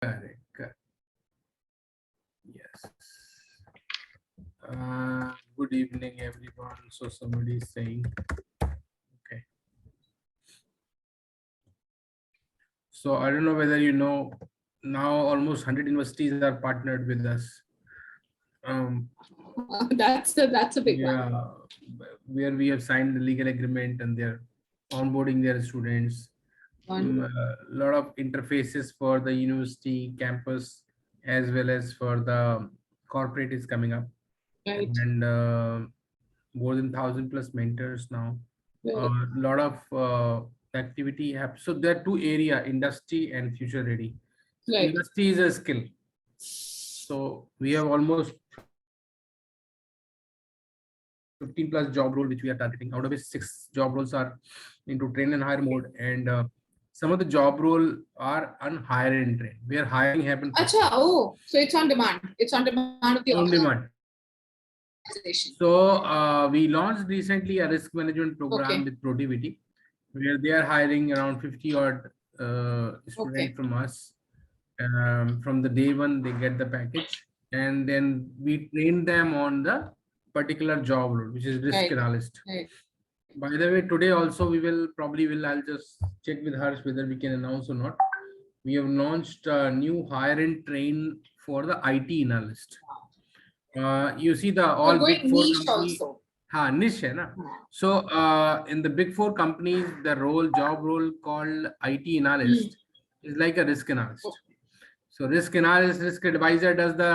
Correct. Correct. Yes. Good evening, everyone. So somebody is saying, okay. So I don't know whether you know, now almost 100 universities are partnered with us. That's a big one. Yeah, where we have signed the legal agreement and they're onboarding their students. A lot of interfaces for the university campus as well as for the corporate is coming up. Right. And more than 1,000 plus mentors now. A Right. lot of activity happens. So there are two area, industry and future ready. So Right. industry is a skill. So we have almost 15 plus job role which we are targeting. Out of which 6 job roles are into train and hire mode, and some of the job role are on hire and train. Where hiring happen first. Acha, oh, so it's on demand. It's on demand of the On demand. organization. So we launched recently a risk management program Okay. with Protivity, where they are hiring around 50 odd students from us. From the day one, they get the package, and then we train them on the particular job role, which is risk Right. analyst. Right. By the way, today also we will probably will I'll just check with Harsh whether we can announce or not. We have launched a new hire and train for the IT analyst. You see the all You're big going four niche company, also. niche hai na. So in the big four companies, the job role called IT analyst is like a risk analyst. So risk analyst, risk advisor does the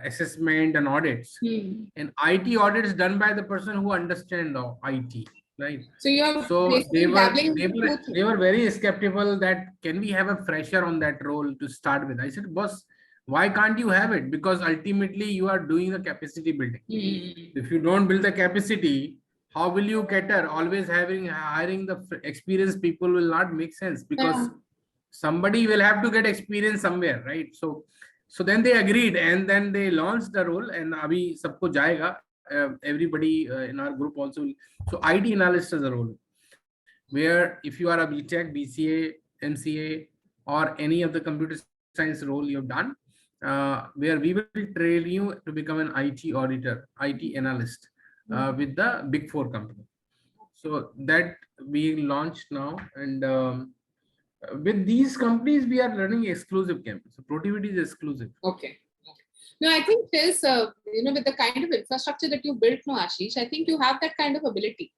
assessment and audits. And IT audits done by the person who understand the IT, right? So you're So basically dabbling into they were very skeptical that can we have a fresher on that role to start with. I said, boss, why can't you have it? Because ultimately you are doing the capacity building. If you don't build the capacity, how will you cater? Always hiring the experienced people will not make sense, because somebody will have to get experience somewhere, right? So then they agreed, and then they launched the role, and abhi sabko jayega. Everybody in our group also will. So IT analyst is a role where if you are a BTech, BCA, MCA, or any of the computer science role you've done, where we will train you to become an IT auditor, IT analyst with the big four company. So that we launched now, and with these companies we are running exclusive campus. So Protivity is exclusive. Okay. No, I think there's, with the kind of infrastructure that you built, no, Ashish, I think you have that kind of ability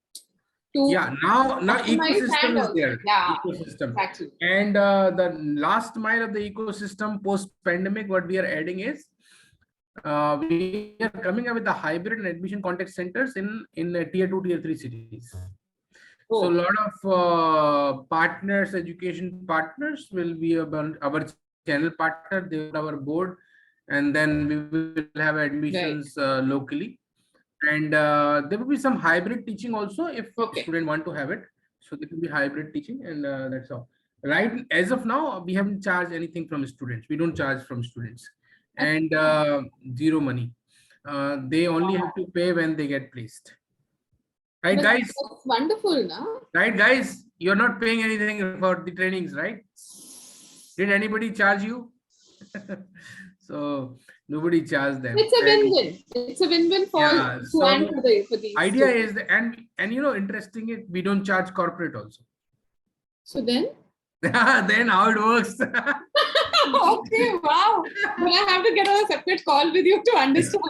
to. Yeah, now optimize ecosystem and is also. there. Yeah, Ecosystem. exactly. And the last mile of the ecosystem post pandemic, what we are adding is we are coming up with the hybrid and admission contact centers in tier 2, tier 3 cities. So a lot of partners, education partners will be our channel partner. They will be our board, and then we will have admissions locally. And there will be some hybrid teaching also if student want to have it. So there will be hybrid teaching, and that's all. Right, as of now, we haven't charged anything from students. We don't charge from students, and zero money. They only have to pay when they get placed. Right, guys? That's wonderful, no? Right, guys? You're not paying anything for the trainings, right? Did anybody charge you? So nobody charged them. It's a win-win. It's a win-win for Yeah, you and so for these idea students. is that, and interesting it, we don't charge corporate also. So then? Then how it works? Okay, wow. Then I have to get on a separate call with you to understand.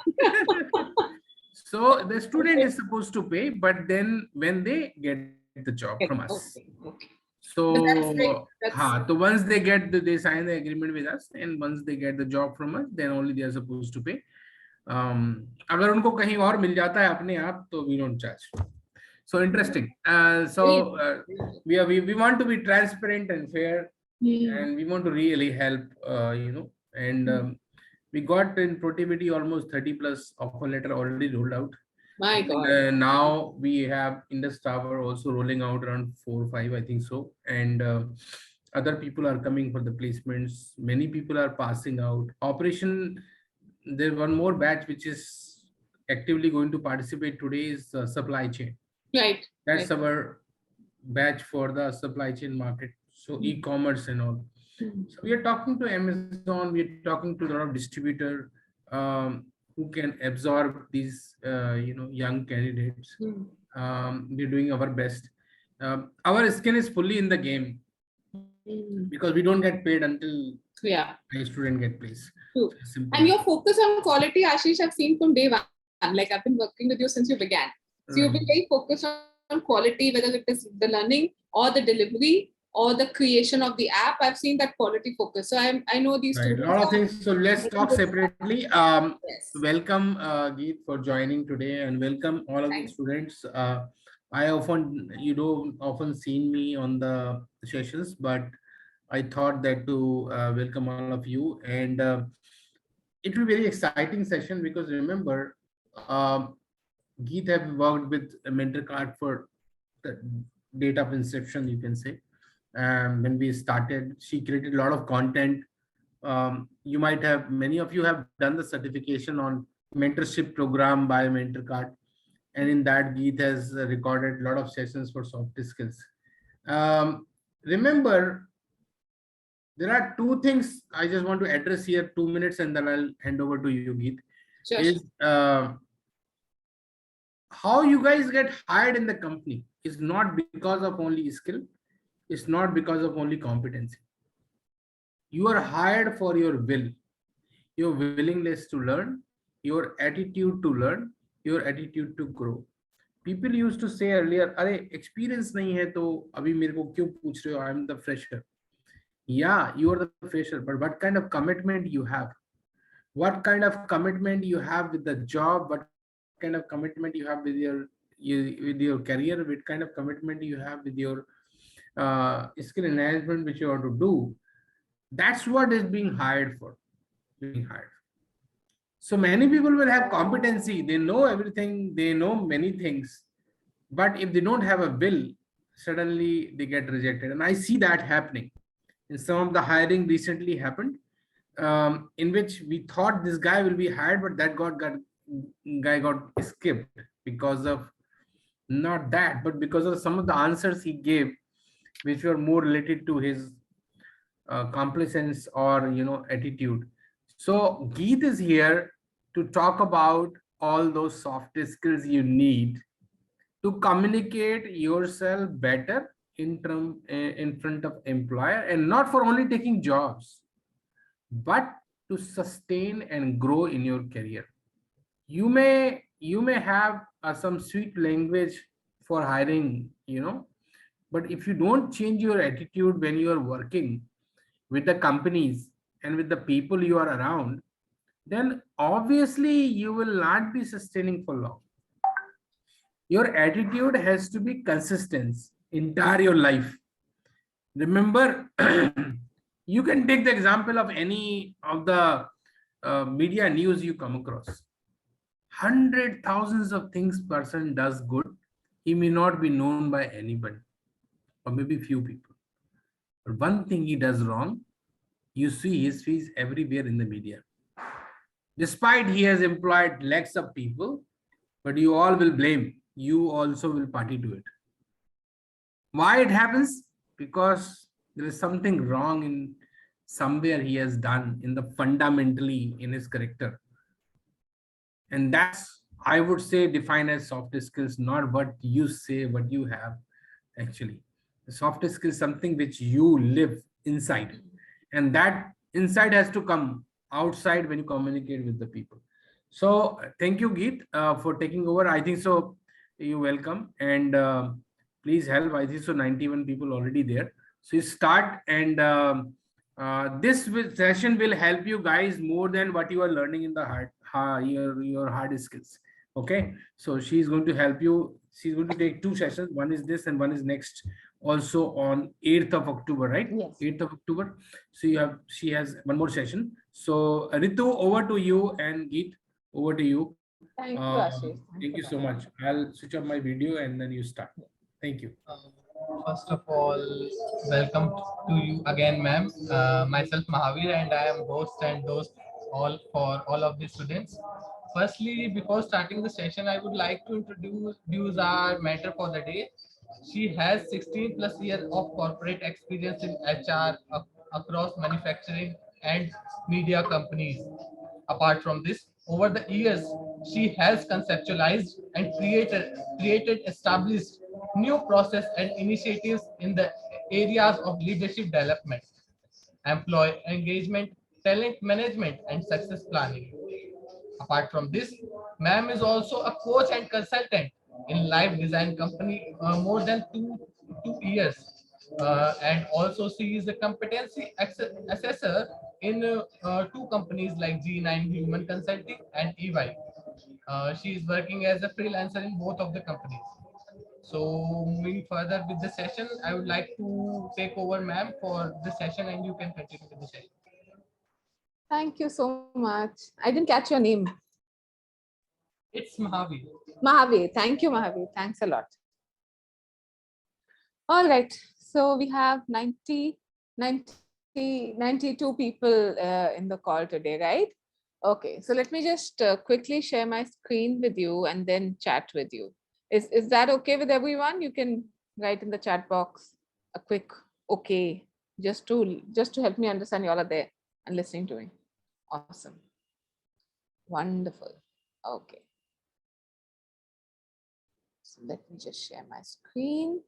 So the student is supposed to pay, but then when they get the job from us. Okay. So, so once they they sign the agreement with us, and once they get the job from us, then only they are supposed to pay. अगर उनको कहीं और मिल जाता है अपने आप, तो we don't charge. So interesting. We want to be transparent and fair, and we want to really help. And we got in Protivity almost 30 plus offer letter already rolled out. My God. Now we have Indus Tower also rolling out around 4 or 5, I think so. And other people are coming for the placements. Many people are passing out. Operation, there's one more batch which is actively going to participate today is supply chain. Right. That's our batch for the supply chain market. So e-commerce and all. So we are talking to Amazon, we are talking to a lot of distributor who can absorb these young candidates. We're doing our best. Our skin is fully in the game because we don't get paid until Yeah. a student get placed. True. So simple. And your focus on quality, Ashish, I've seen from day one. Like I've been working with you since you began. So you've been very focused on quality, whether it is the learning or the delivery or the creation of the app. I've seen that quality focus. So I know these Right, a students lot of are things. So let's talk separately. Yes. Welcome, Geet, for joining today, and welcome all of the Thanks. students. You don't often seen me on the sessions, but I thought that to welcome all of you, and it will be very exciting session because remember, Geet have worked with a mentor card for the date of inception, you can say. When we started, she created a lot of content. You might have, many of you have done the certification on mentorship program by mentor card, and in that Geet has recorded a lot of sessions for soft skills. Remember, there are two things I just want to address here, 2 minutes, and then I'll hand over to you, Geet. Sure. Is how you guys get hired in the company is not because of only skill, it's not because of only competency. You are hired for your will, your willingness to learn, your attitude to learn, your attitude to grow. People used to say earlier, अरे experience नहीं है तो अभी मेरे को क्यों पूछ रहे हो? I'm the fresher. Yeah, you are the fresher, but what kind of commitment you have? What kind of commitment you have with the job? What kind of commitment you have with your career? What kind of commitment you have with your skill enhancement which you have to do? That's what is being hired for. Being hired. So many people will have competency, they know everything, they know many things, but if they don't have a will, suddenly they get rejected. And I see that happening in some of the hiring recently happened, in which we thought this guy will be hired, but that guy got skipped because of not that, but because of some of the answers he gave, which were more related to his complacence or attitude. So Geet is here to talk about all those soft skills you need to communicate yourself better in front of employer, and not for only taking jobs, but to sustain and grow in your career. You may have some sweet language for hiring, but if you don't change your attitude when you are working with the companies and with the people you are around, then obviously you will not be sustaining for long. Your attitude has to be consistent entire your life. Remember, you can take the example of any of the media news you come across. Hundred thousands of things person does good, he may not be known by anybody, or maybe few people. But one thing he does wrong, you see his face everywhere in the media. Despite he has employed lakhs of people, but you all will blame. You also will party to it. Why it happens? Because there is something wrong in somewhere he has done in the fundamentally in his character. And that's, I would say, defined as soft skills, not what you say, what you have actually. The soft skill is something which you live inside, and that inside has to come outside when you communicate with the people. So thank you, Geet, for taking over. I think so. You're welcome, and please help. I think so. 91 people already there. So you start, and session will help you guys more than what you are learning in the your hard skills. Okay, so she's going to help you. She's going to take two sessions. One is this, and one is next. Also on 8th of October, right? Yes. 8th of October. So she has one more session. So Ritu, over to you, and Geet, over to you. Thank you, Ashish. Thank you so much. I'll switch off my video and then you start. Thank you. First of all, welcome to you again, ma'am. Myself Mahavir, and I am host and host for all of the students. Firstly, before starting the session, I would like to introduce our mentor for the day. She has 16 plus years of corporate experience in HR, across manufacturing and media companies. Apart from this, over the years, she has conceptualized and created established new process and initiatives in the areas of leadership development, employee engagement, talent management, and success planning. Apart from this, ma'am is also a coach and consultant in live design company more than two years. And also she is a competency assessor in two companies like G9 Human Consulting and EY. She is working as a freelancer in both of the companies. So moving further with the session, I would like to take over ma'am for the session and you can continue with the session. Thank you so much. I didn't catch your name. It's Mahavi. Mahavi. Thank you, Mahavi. Thanks a lot. All right. So we have 92 people in the call today, right? Okay. So let me just quickly share my screen with you and then chat with you. Is that okay with everyone? You can write in the chat box a quick okay, just to help me understand you all are there and listening to me. Awesome. Wonderful. Okay. So let me just share my screen.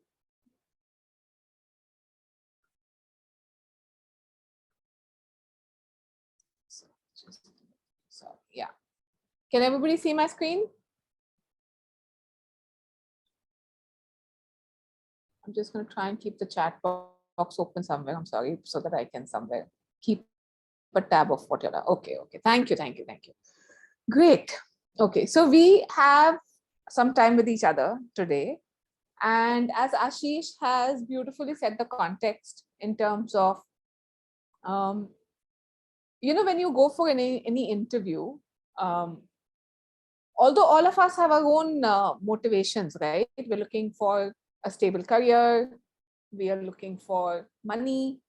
So yeah. Can everybody see my screen? I'm just going to try and keep the chat box open somewhere. I'm sorry, so that I can somewhere keep a tab of whatever. Okay. Thank you. Great. Okay, so we have some time with each other today. And as Ashish has beautifully set the context in terms of, when you go for any interview, although all of us have our own motivations, right? We're looking for a stable career, we are looking for money,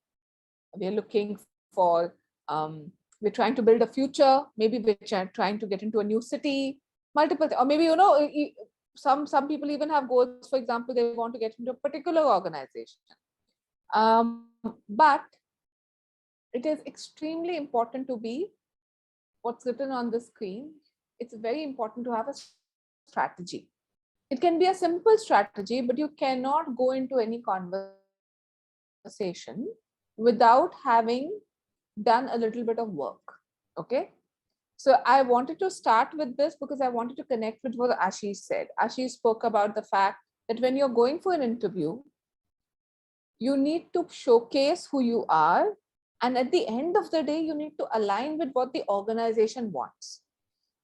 we are looking for, we're trying to build a future, maybe we're trying to get into a new city, multiple, or maybe, some people even have goals. For example, they want to get into a particular organization. But it is extremely important to be what's written on the screen. It's very important to have a strategy. It can be a simple strategy, but you cannot go into any conversation without having done a little bit of work. Okay. So I wanted to start with this because I wanted to connect with what Ashish said. Ashish spoke about the fact that when you're going for an interview, you need to showcase who you are. And at the end of the day, you need to align with what the organization wants.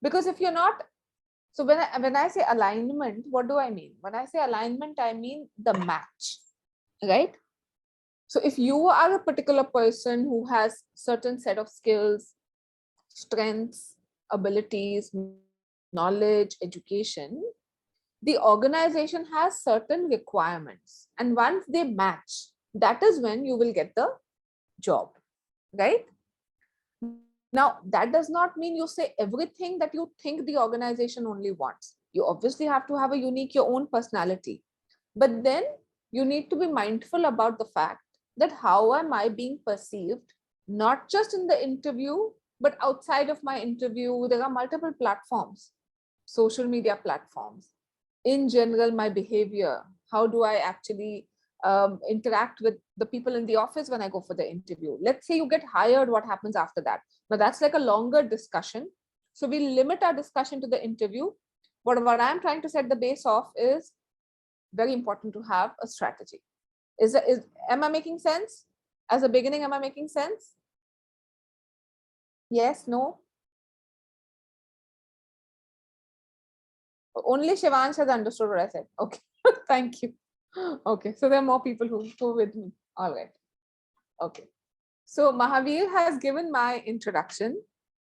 Because if you're not, so when I say alignment, what do I mean? When I say alignment, I mean the match, right? So if you are a particular person who has certain set of skills, strengths, abilities, knowledge, education, the organization has certain requirements. And once they match, that is when you will get the job, right? Now, that does not mean you say everything that you think the organization only wants. You obviously have to have a unique, your own personality. But then you need to be mindful about the fact that how am I being perceived, not just in the interview, but outside of my interview. There are multiple platforms, social media platforms. In general, my behavior, how do I actually interact with the people in the office when I go for the interview? Let's say you get hired, what happens after that? Now that's like a longer discussion. So we limit our discussion to the interview. What I'm trying to set the base of is very important to have a strategy. Am I making sense? As a beginning, am I making sense? Yes, no? Only Shivansh has understood what I said. Okay, thank you. Okay, so there are more people who with me. All right. Okay. So Mahavir has given my introduction.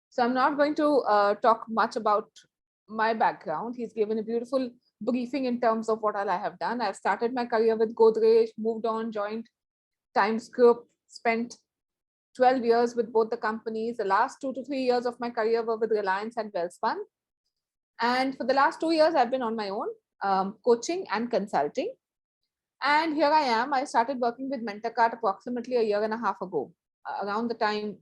So I'm not going to talk much about my background. He's given a beautiful briefing in terms of what all I have done. I've started my career with Godrej, moved on, joined Times Group, spent 12 years with both the companies. The last 2 to 3 years of my career were with Reliance and Welspun. And for the last 2 years, I've been on my own, coaching and consulting. And here I am. I started working with Mentorkart approximately a year and a half ago. around the time,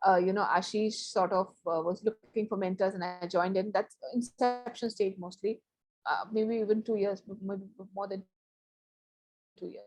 Ashish sort of was looking for mentors and I joined in. That's inception stage mostly, maybe even 2 years, maybe more than 2 years.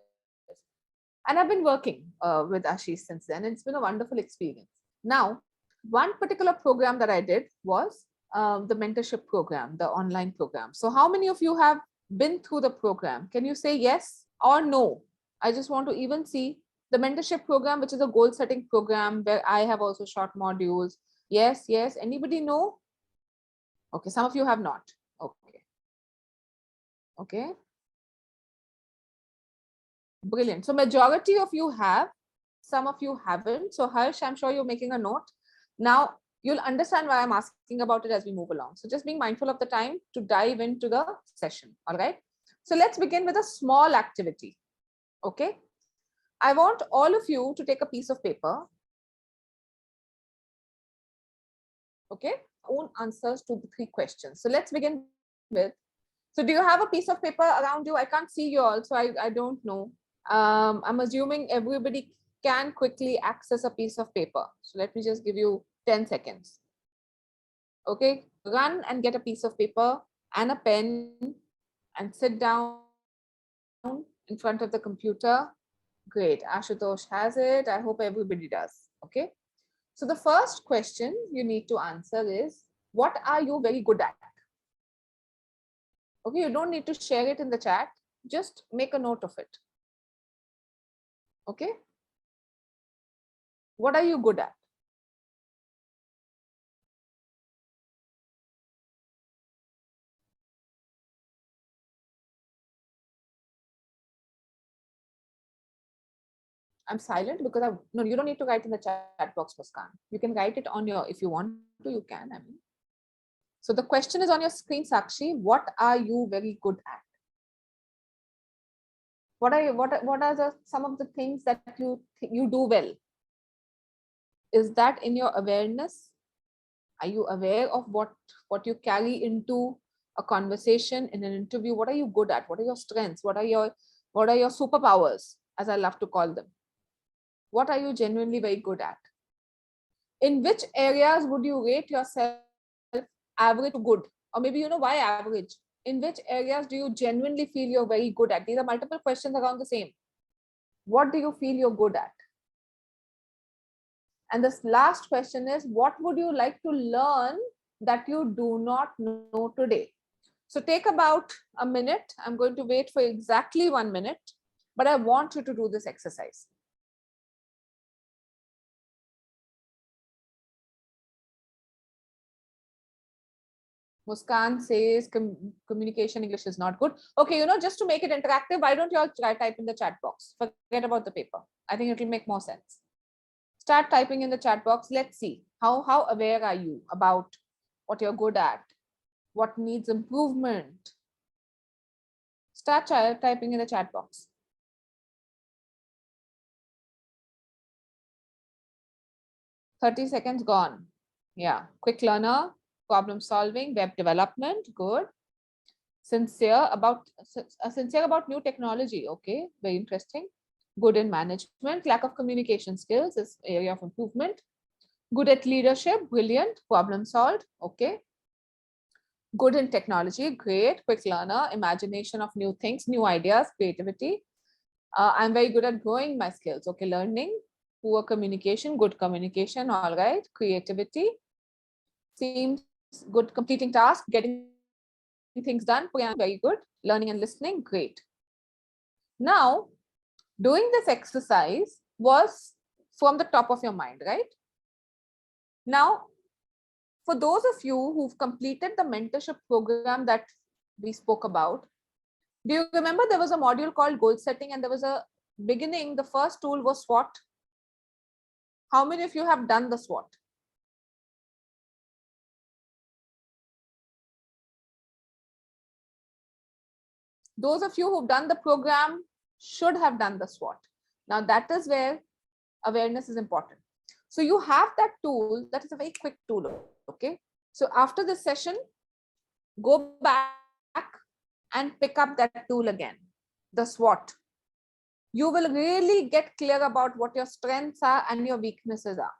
And I've been working with Ashish since then. And it's been a wonderful experience. Now, one particular program that I did was the mentorship program, the online program. So how many of you have been through the program? Can you say yes or no? I just want to even see the mentorship program, which is a goal setting program where I have also short modules. Yes, yes. Anybody know? Okay, some of you have not. Okay. Okay. Brilliant. So majority of you have, some of you haven't. So Harsh, I'm sure you're making a note. Now you'll understand why I'm asking about it as we move along. So just being mindful of the time to dive into the session. All right. So let's begin with a small activity. Okay. I want all of you to take a piece of paper. Okay. Own answers to the 3 questions. So let's begin with, so do you have a piece of paper around you? I can't see you all, so I don't know. I'm assuming everybody can quickly access a piece of paper. So let me just give you 10 seconds. Okay, run and get a piece of paper and a pen and sit down in front of the computer. Great, Ashutosh has it. I hope everybody does. Okay, so the first question you need to answer is, what are you very good at? Okay, you don't need to share it in the chat. Just make a note of it. Okay. What are you good at? I'm silent because no, you don't need to write in the chat box, Muskan. You can write it on your, if you want to, you can. I mean, so the question is on your screen, Sakshi. What are you very good at? What are some of the things that you do well? Is that in your awareness? Are you aware of what you carry into a conversation in an interview? What are you good at? What are your strengths? What are your superpowers, as I love to call them? What are you genuinely very good at? In which areas would you rate yourself average to good? Or maybe you know why average? In which areas do you genuinely feel you're very good at? These are multiple questions around the same. What do you feel you're good at? And this last question is, what would you like to learn that you do not know today? So take about a minute. I'm going to wait for exactly 1 minute, but I want you to do this exercise. Muskan says communication English is not good. Okay, just to make it interactive, why don't you all try type in the chat box? Forget about the paper. I think it will make more sense. Start typing in the chat box. Let's see how aware are you about what you're good at, what needs improvement. Start typing in the chat box. "30 seconds gone." Yeah, quick learner, problem solving, web development, good. Sincere about new technology. Okay, very interesting. Good in management, lack of communication skills is area of improvement. Good at leadership, brilliant, problem solved. Okay. Good in technology, great, quick learner, imagination of new things, new ideas, creativity. I'm very good at growing my skills. Okay, learning, poor communication, good communication, all right. Creativity, seems good, completing tasks, getting things done, very good. Learning and listening, great. Now, doing this exercise was from the top of your mind, right? Now, for those of you who've completed the mentorship program that we spoke about, do you remember there was a module called goal setting and there was a beginning, the first tool was SWOT? How many of you have done the SWOT? Those of you who've done the program should have done the SWOT. Now that is where awareness is important. So you have that tool, that is a very quick tool, okay? So after this session, go back and pick up that tool again, the SWOT. you will really get clear about what your strengths are and your weaknesses are.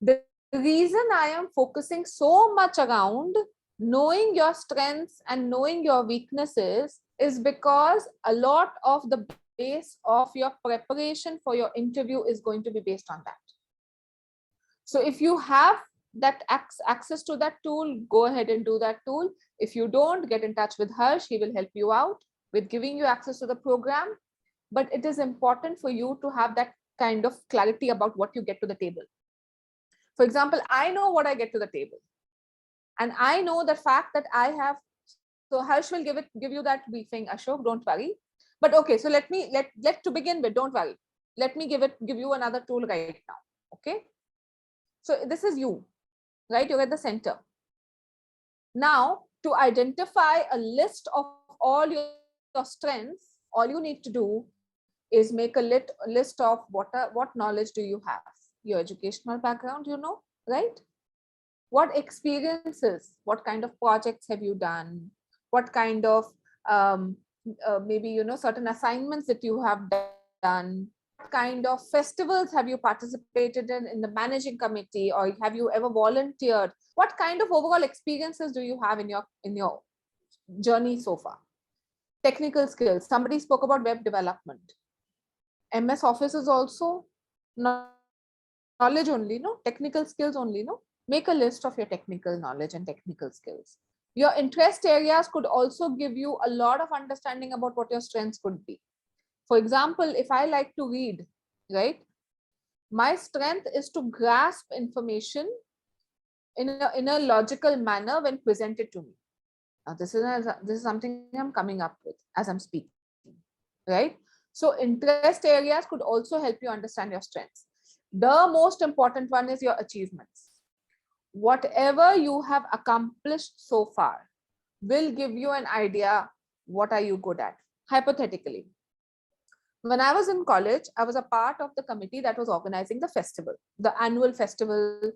The reason I am focusing so much around knowing your strengths and knowing your weaknesses is because a lot of the base of your preparation for your interview is going to be based on that. So if you have that access to that tool, go ahead and do that tool. If you don't, get in touch with Harsh. He will help you out with giving you access to the program. But it is important for you to have that kind of clarity about what you get to the table. For example, I know what I get to the table. And I know the fact that I have, so Harsh will give you that briefing, Ashok, don't worry. But okay, so let to begin with, don't worry. Let me give you another tool right now. Okay. So this is you, right? You're at the center. Now, to identify a list of all your strengths, all you need to do is make a list of what knowledge do you have? Your educational background, you know, right? What experiences, what kind of projects have you done? What kind of maybe, you know, certain assignments that you have done? What kind of festivals have you participated in the managing committee, or have you ever volunteered? What kind of overall experiences do you have in your journey so far? Technical skills. Somebody spoke about web development. MS Office is also knowledge only, no? Technical skills only, no? Make a list of your technical knowledge and technical skills. Your interest areas could also give you a lot of understanding about what your strengths could be. For example, if I like to read, right? My strength is to grasp information in a logical manner when presented to me. Now, this is something I'm coming up with as I'm speaking, right? So interest areas could also help you understand your strengths. The most important one is your achievements. Whatever you have accomplished so far will give you an idea what are you good at. Hypothetically, when I was in college, I was a part of the committee that was organizing the festival, the annual festival,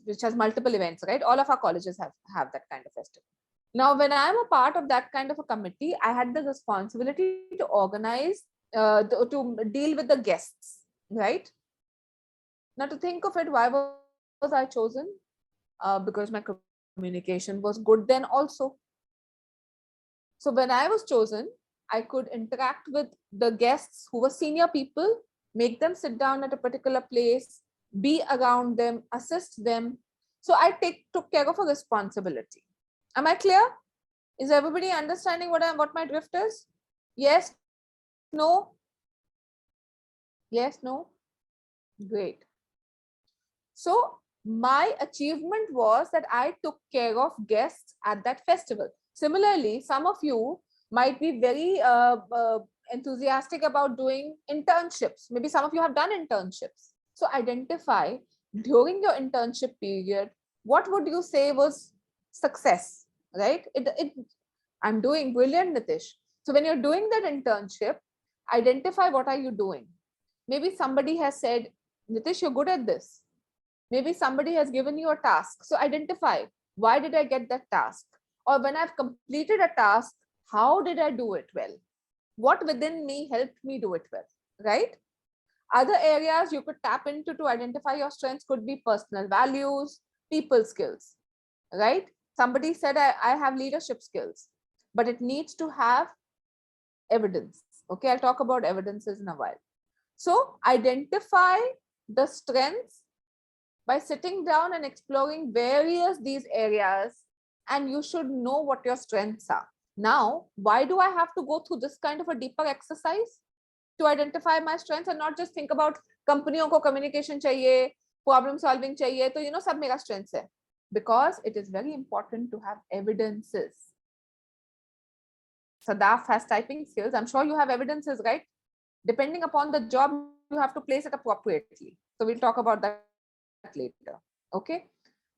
which has multiple events, right? All of our colleges have that kind of festival. Now, when I'm a part of that kind of a committee, I had the responsibility to organize, to deal with the guests, right? Now, to think of it, why was I chosen? Because my communication was good then also. So when I was chosen, I could interact with the guests who were senior people, make them sit down at a particular place, be around them, assist them. So I took care of a responsibility. Am I clear? Is everybody understanding what my drift is? Yes? No? Yes? No? Great. So my achievement was that I took care of guests at that festival. Similarly, some of you might be very enthusiastic about doing internships. Maybe some of you have done internships. So identify during your internship period, what would you say was success, right? I'm doing brilliant, Nitish. So when you're doing that internship, identify what are you doing. Maybe somebody has said, Nitish, you're good at this. Maybe somebody has given you a task. So identify, why did I get that task? Or when I've completed a task, how did I do it well? What within me helped me do it well, right? Other areas you could tap into to identify your strengths could be personal values, people skills, right? Somebody said, I have leadership skills, but it needs to have evidence. Okay, I'll talk about evidences in a while. So identify the strengths by sitting down and exploring various these areas, and you should know what your strengths are. Now, why do I have to go through this kind of a deeper exercise to identify my strengths and not just think about companiyon ko communication chahiye, problem solving chahiye, to sab mera strengths hai? Because it is very important to have evidences. Sadaf has typing skills. I'm sure you have evidences, right? Depending upon the job, you have to place it appropriately. So we'll talk about that later. Okay.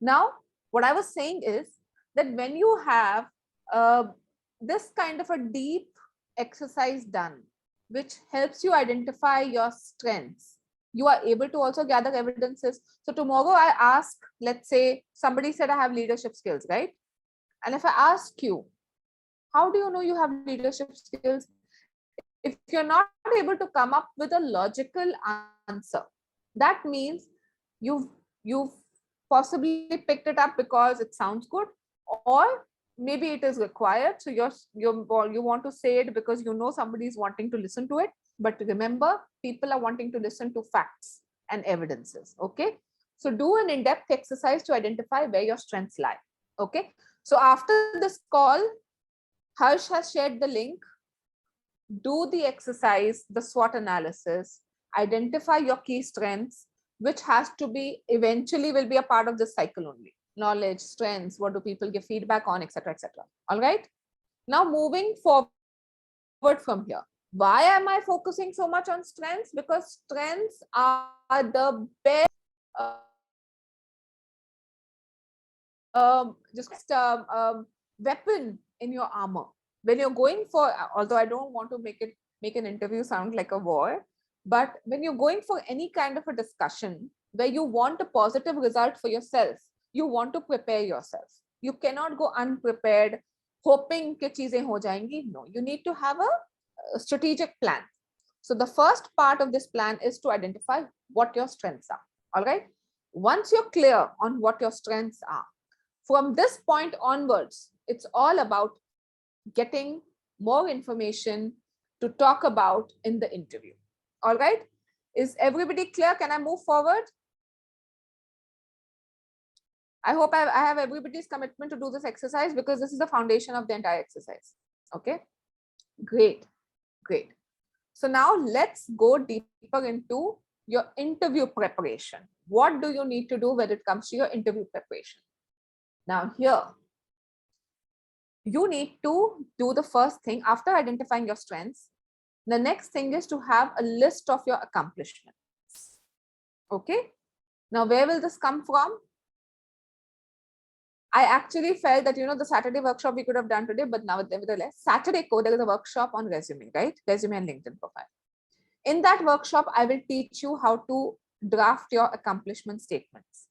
Now, what I was saying is that when you have this kind of a deep exercise done, which helps you identify your strengths, you are able to also gather evidences. So tomorrow I ask, let's say somebody said I have leadership skills, right? And if I ask you, how do you know you have leadership skills? If you're not able to come up with a logical answer, that means you've possibly picked it up because it sounds good, or maybe it is required. So you want to say it because you know somebody is wanting to listen to it. But remember, people are wanting to listen to facts and evidences. Okay. So do an in-depth exercise to identify where your strengths lie. Okay. So after this call, Harsh has shared the link. Do the exercise, the SWOT analysis, identify your key strengths, which has to be eventually will be a part of this cycle only. Knowledge, strengths, what do people give feedback on, etc., etc. All right. Now moving forward from here. Why am I focusing so much on strengths? Because strengths are the best weapon in your armor. When you're going for, although I don't want to make an interview sound like a war, but when you're going for any kind of a discussion where you want a positive result for yourself, you want to prepare yourself. You cannot go unprepared, hoping कि चीजें हो जाएंगी. No, you need to have a strategic plan. So the first part of this plan is to identify what your strengths are. All right. Once you're clear on what your strengths are, from this point onwards, it's all about getting more information to talk about in the interview. All right. Is everybody clear? Can I move forward? I hope I have everybody's commitment to do this exercise, because this is the foundation of the entire exercise. Okay. Great. Great. So now let's go deeper into your interview preparation. What do you need to do when it comes to your interview preparation? Now here, you need to do the first thing after identifying your strengths. The next thing is to have a list of your accomplishments. Okay. Now, where will this come from? I actually felt that, the Saturday workshop we could have done today, but now nevertheless, Saturday there is a workshop on resume, right? Resume and LinkedIn profile. In that workshop, I will teach you how to draft your accomplishment statements.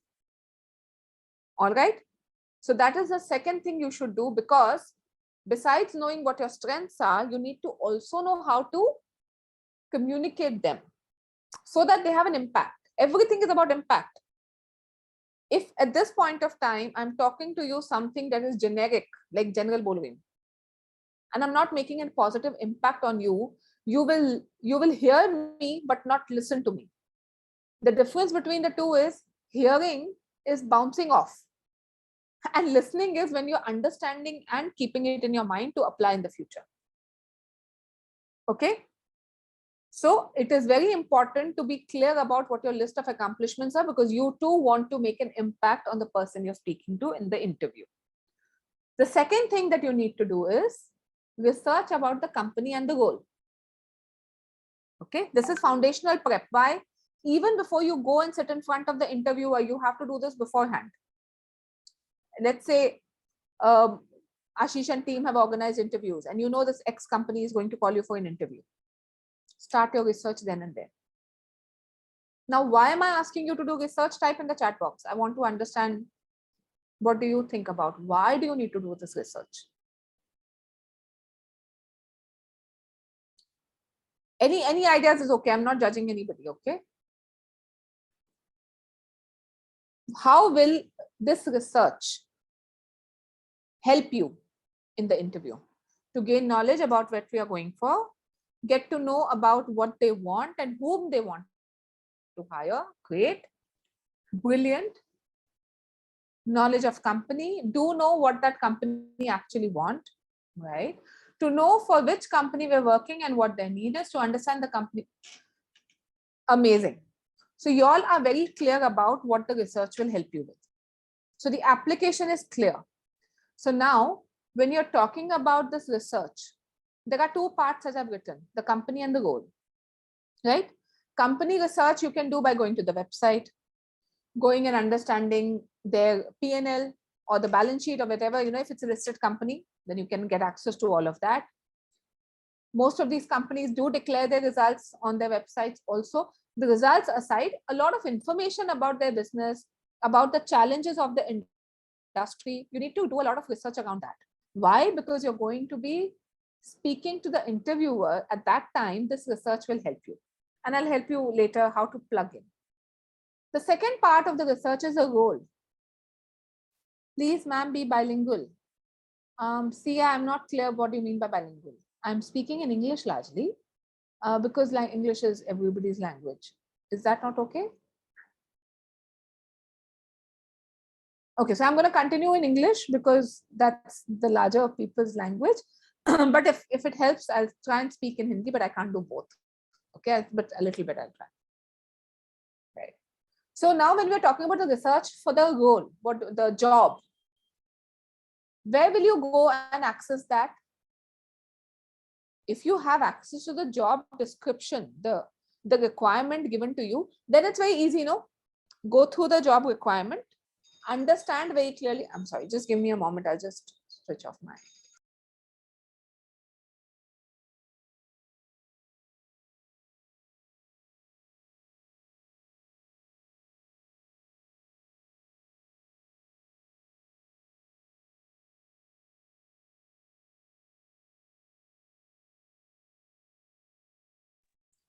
All right. So that is the second thing you should do, because besides knowing what your strengths are, you need to also know how to communicate them so that they have an impact. Everything is about impact. If at this point of time, I'm talking to you something that is generic, like general bowling, and I'm not making a positive impact on you, you will hear me, but not listen to me. The difference between the two is hearing is bouncing off, and listening is when you're understanding and keeping it in your mind to apply in the future. Okay. So it is very important to be clear about what your list of accomplishments are, because you too want to make an impact on the person you're speaking to in the interview. The second thing that you need to do is research about the company and the role. Okay, this is foundational prep. Why? Even before you go and sit in front of the interviewer, you have to do this beforehand. Let's say Ashish and team have organized interviews, and you know this X company is going to call you for an interview. Start your research then and there. Now, why am I asking you to do research? Type in the chat box. I want to understand, what do you think about? Why do you need to do this research? Any ideas is okay. I'm not judging anybody, okay? How will this research help you in the interview? To gain knowledge about what we are going for, get to know about what they want and whom they want to hire. Great. Brilliant. Knowledge of company. Do know what that company actually want, right? To know for which company we're working and what their need is, to understand the company. Amazing. So you all are very clear about what the research will help you with. So the application is clear. So now, when you're talking about this research, there are two parts as I've written, the company and the role, right? Company research you can do by going to the website, going and understanding their P&L or the balance sheet or whatever, if it's a listed company, then you can get access to all of that. Most of these companies do declare their results on their websites also. The results aside, a lot of information about their business, about the challenges of the industry, you need to do a lot of research around that. Why? Because you're going to be speaking to the interviewer at that time, this research will help you. And I'll help you later how to plug in. The second part of the research is a role. Please, ma'am, be bilingual. Sia, I'm not clear what you mean by bilingual. I'm speaking in English largely because like English is everybody's language. Is that not okay? Okay, so I'm going to continue in English because that's the larger people's language. But if it helps, I'll try and speak in Hindi, but I can't do both. Okay, but a little bit I'll try. Right. So now when we're talking about the research for the role, what the job, where will you go and access that? If you have access to the job description, the requirement given to you, then it's very easy, go through the job requirement, understand very clearly. I'm sorry, just give me a moment. I'll just switch off my.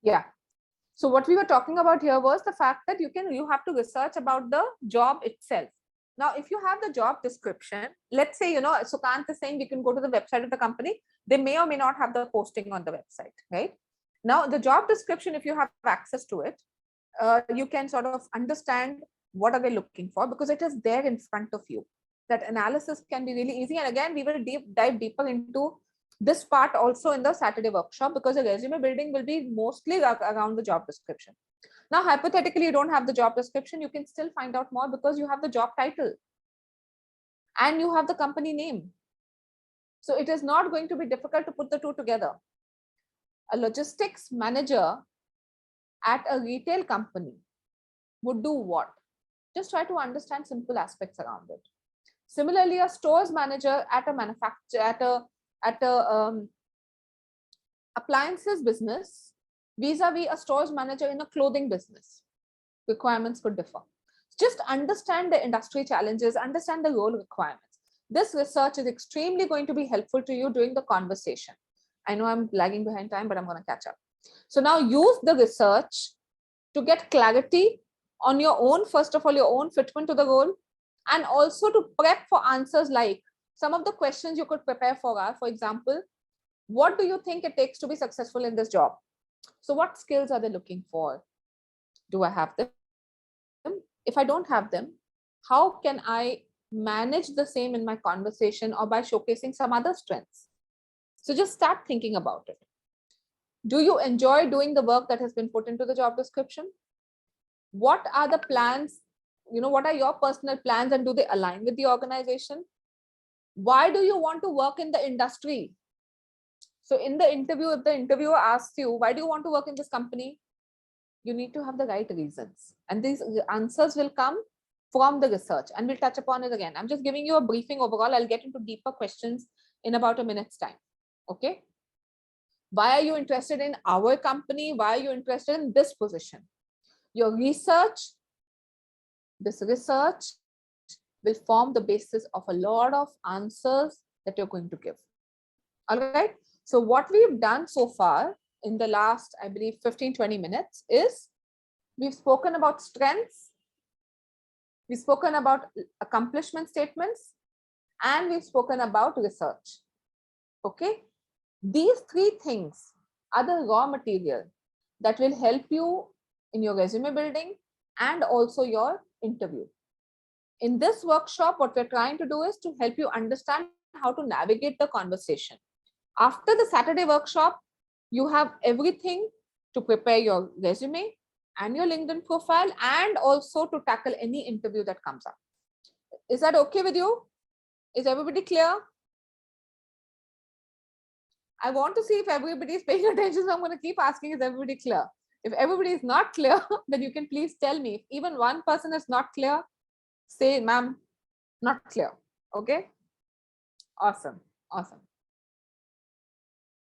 Yeah. So what we were talking about here was the fact that you have to research about the job itself. Now, if you have the job description, let's say, Sukant is saying we can go to the website of the company. They may or may not have the posting on the website, right? Now, the job description, if you have access to it, you can sort of understand what are they looking for because it is there in front of you. That analysis can be really easy. And again, we will dive deeper into this part also in the Saturday workshop because the resume building will be mostly around the job description. Now, hypothetically, you don't have the job description, you can still find out more because you have the job title and you have the company name. So it is not going to be difficult to put the two together. A logistics manager at a retail company would do what? Just try to understand simple aspects around it. Similarly, a stores manager at a manufacturer, at a appliances business vis-a-vis a stores manager in a clothing business, requirements could differ. Just understand the industry challenges, understand the role requirements. This research is extremely going to be helpful to you during the conversation. I know I'm lagging behind time, but I'm going to catch up. So now use the research to get clarity on your own, first of all, your own fitment to the role, and also to prep for answers like some of the questions you could prepare for are, for example, what do you think it takes to be successful in this job? So what skills are they looking for? Do I have them? If I don't have them, how can I manage the same in my conversation or by showcasing some other strengths? So just start thinking about it. Do you enjoy doing the work that has been put into the job description? What are the plans? What are your personal plans and do they align with the organization? Why do you want to work in the industry? So in the interview, if the interviewer asks you, why do you want to work in this company? You need to have the right reasons. And these answers will come from the research and we'll touch upon it again. I'm just giving you a briefing overall. I'll get into deeper questions in about a minute's time. Okay. Why are you interested in our company? Why are you interested in this position? Your research, this research will form the basis of a lot of answers that you're going to give. All right. So what we've done so far in the last, I believe, 15-20 minutes is we've spoken about strengths, we've spoken about accomplishment statements, and we've spoken about research. Okay. These three things are the raw material that will help you in your resume building and also your interview. In this workshop, what we're trying to do is to help you understand how to navigate the conversation. After the Saturday workshop, you have everything to prepare your resume and your LinkedIn profile and also to tackle any interview that comes up. Is that okay with you? Is everybody clear? I want to see if everybody is paying attention, so I'm going to keep asking, is everybody clear? If everybody is not clear, then you can please tell me. If even one person is not clear, say, ma'am, not clear. Okay? Awesome. Awesome.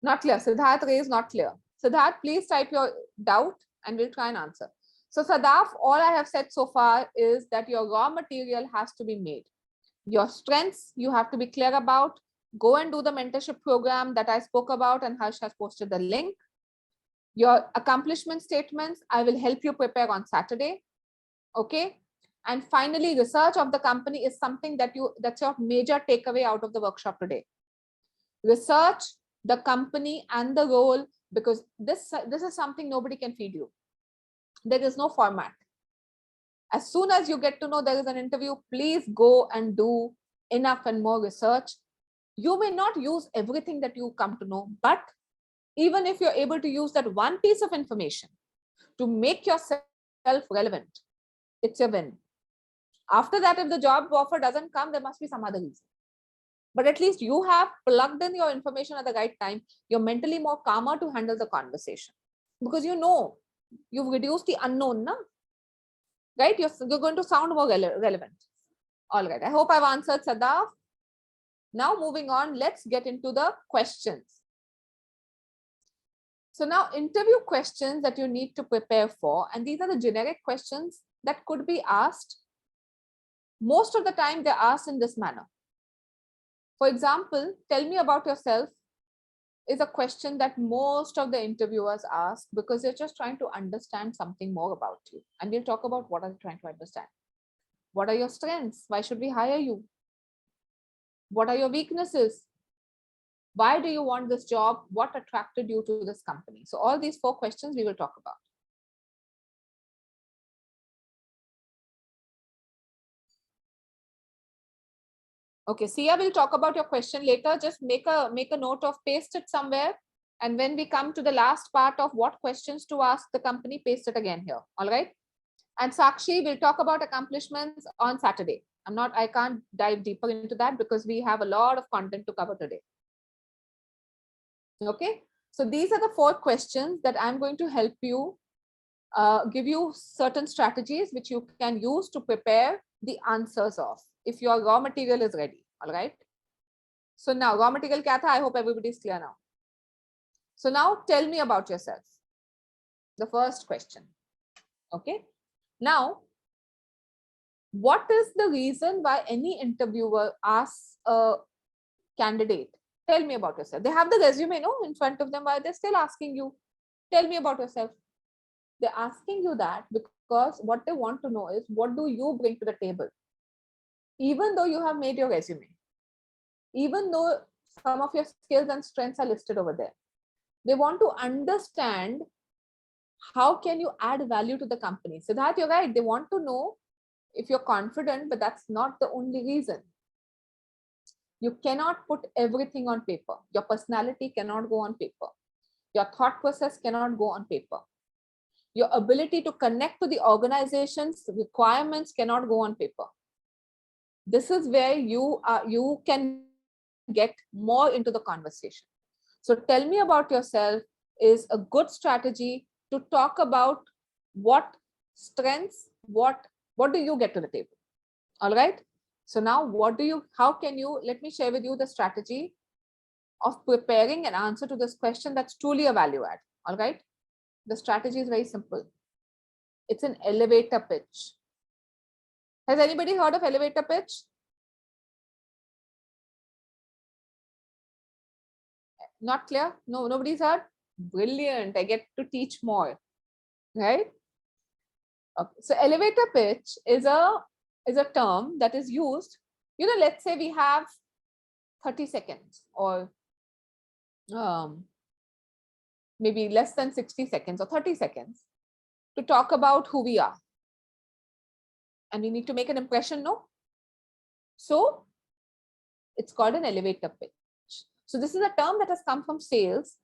Not clear. Siddharth Ray is not clear. Siddharth, please type your doubt and we'll try and answer. So Sadaf, all I have said so far is that your raw material has to be made. Your strengths, you have to be clear about. Go and do the mentorship program that I spoke about, and Harsh has posted the link. Your accomplishment statements, I will help you prepare on Saturday. Okay. And finally, research of the company is something that's your major takeaway out of the workshop today. Research the company and the role, because this is something nobody can feed you. There is no format. As soon as you get to know there is an interview, please go and do enough and more research. You may not use everything that you come to know, but even if you're able to use that one piece of information to make yourself relevant, it's a win. After that, if the job offer doesn't come, there must be some other reason. But at least you have plugged in your information at the right time. You're mentally more calmer to handle the conversation because you know you've reduced the unknown, na? Right? You're going to sound more relevant. All right. I hope I've answered, Sadaf. Now moving on, let's get into the questions. So now interview questions that you need to prepare for, and these are the generic questions that could be asked. Most of the time they're asked in this manner. For example, tell me about yourself is a question that most of the interviewers ask because they're just trying to understand something more about you. And we'll talk about what are you trying to understand. What are your strengths? Why should we hire you? What are your weaknesses? Why do you want this job? What attracted you to this company? So all these 4 questions we will talk about. Okay, Sia will talk about your question later. Just make a note of, paste it somewhere. And when we come to the last part of what questions to ask the company, paste it again here. All right. And Sakshi will talk about accomplishments on Saturday. I can't dive deeper into that because we have a lot of content to cover today. Okay. So these are the 4 questions that I'm going to help you, give you certain strategies which you can use to prepare the answers of if your raw material is ready. All right. So now raw material kya tha? I hope everybody is clear now. So now tell me about yourself. The first question. Okay. Now, what is the reason why any interviewer asks a candidate, tell me about yourself? They have the resume, no, in front of them. Why they're still asking you, tell me about yourself? They're asking you that because what they want to know is, what do you bring to the table? Even though you have made your resume, even though some of your skills and strengths are listed over there, they want to understand how can you add value to the company. So that you're right. They want to know if you're confident, but that's not the only reason. You cannot put everything on paper. Your personality cannot go on paper. Your thought process cannot go on paper. Your ability to connect to the organization's requirements cannot go on paper. This is where you can get more into the conversation. So tell me about yourself is a good strategy to talk about what strengths, what do you get to the table? All right. So now how can you, let me share with you the strategy of preparing an answer to this question that's truly a value add. All right. The strategy is very simple. It's an elevator pitch. Has anybody heard of elevator pitch? Not clear? No, nobody's heard? Brilliant. I get to teach more. Right? Okay. So elevator pitch is a term that is used, let's say we have 30 seconds or maybe less than 60 seconds or 30 seconds to talk about who we are. And we need to make an impression, no? So it's called an elevator pitch. So this is a term that has come from sales,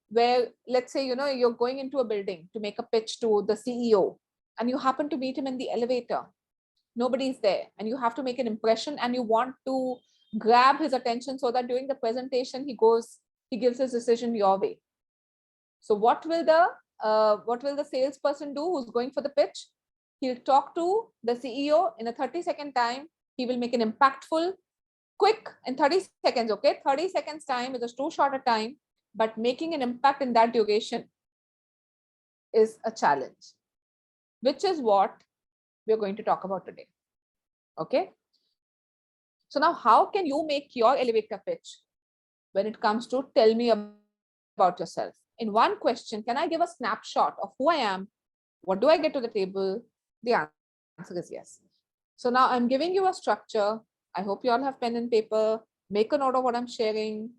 where let's say, you're going into a building to make a pitch to the CEO and you happen to meet him in the elevator. Nobody's there and you have to make an impression and you want to grab his attention so that during the presentation he gives his decision your way. So what will the salesperson do who's going for the pitch? He'll talk to the CEO in a 30-second time. He will make an impactful, quick in 30 seconds. Okay, 30 seconds time is too short a time, but making an impact in that duration is a challenge, which is what we're going to talk about today. Okay. So now how can you make your elevator pitch when it comes to tell me about yourself? In one question, can I give a snapshot of who I am? What do I get to the table? The answer is yes. So now I'm giving you a structure. I hope you all have pen and paper. Make a note of what I'm sharing.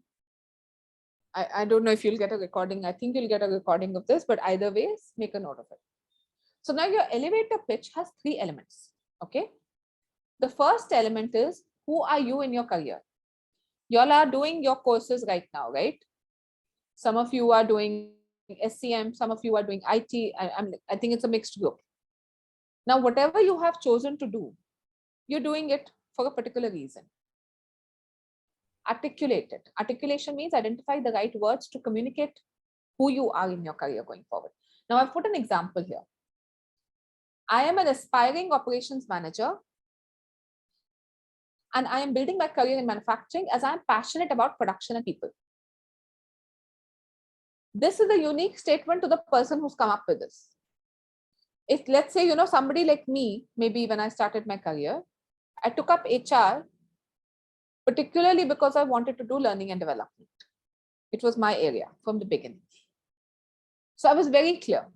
I don't know if you'll get a recording. I think you'll get a recording of this, but either ways, make a note of it. So now your elevator pitch has 3 elements. Okay. The first element is, who are you in your career? You all are doing your courses right now, right? Some of you are doing SCM, some of you are doing IT. I think it's a mixed group. Now, whatever you have chosen to do, you're doing it for a particular reason. Articulate it. Articulation means identify the right words to communicate who you are in your career going forward. Now, I've put an example here. I am an aspiring operations manager, and I am building my career in manufacturing as I'm passionate about production and people. This is a unique statement to the person who's come up with this. If, let's say, somebody like me, maybe when I started my career, I took up HR particularly because I wanted to do learning and development. It was my area from the beginning. So I was very clear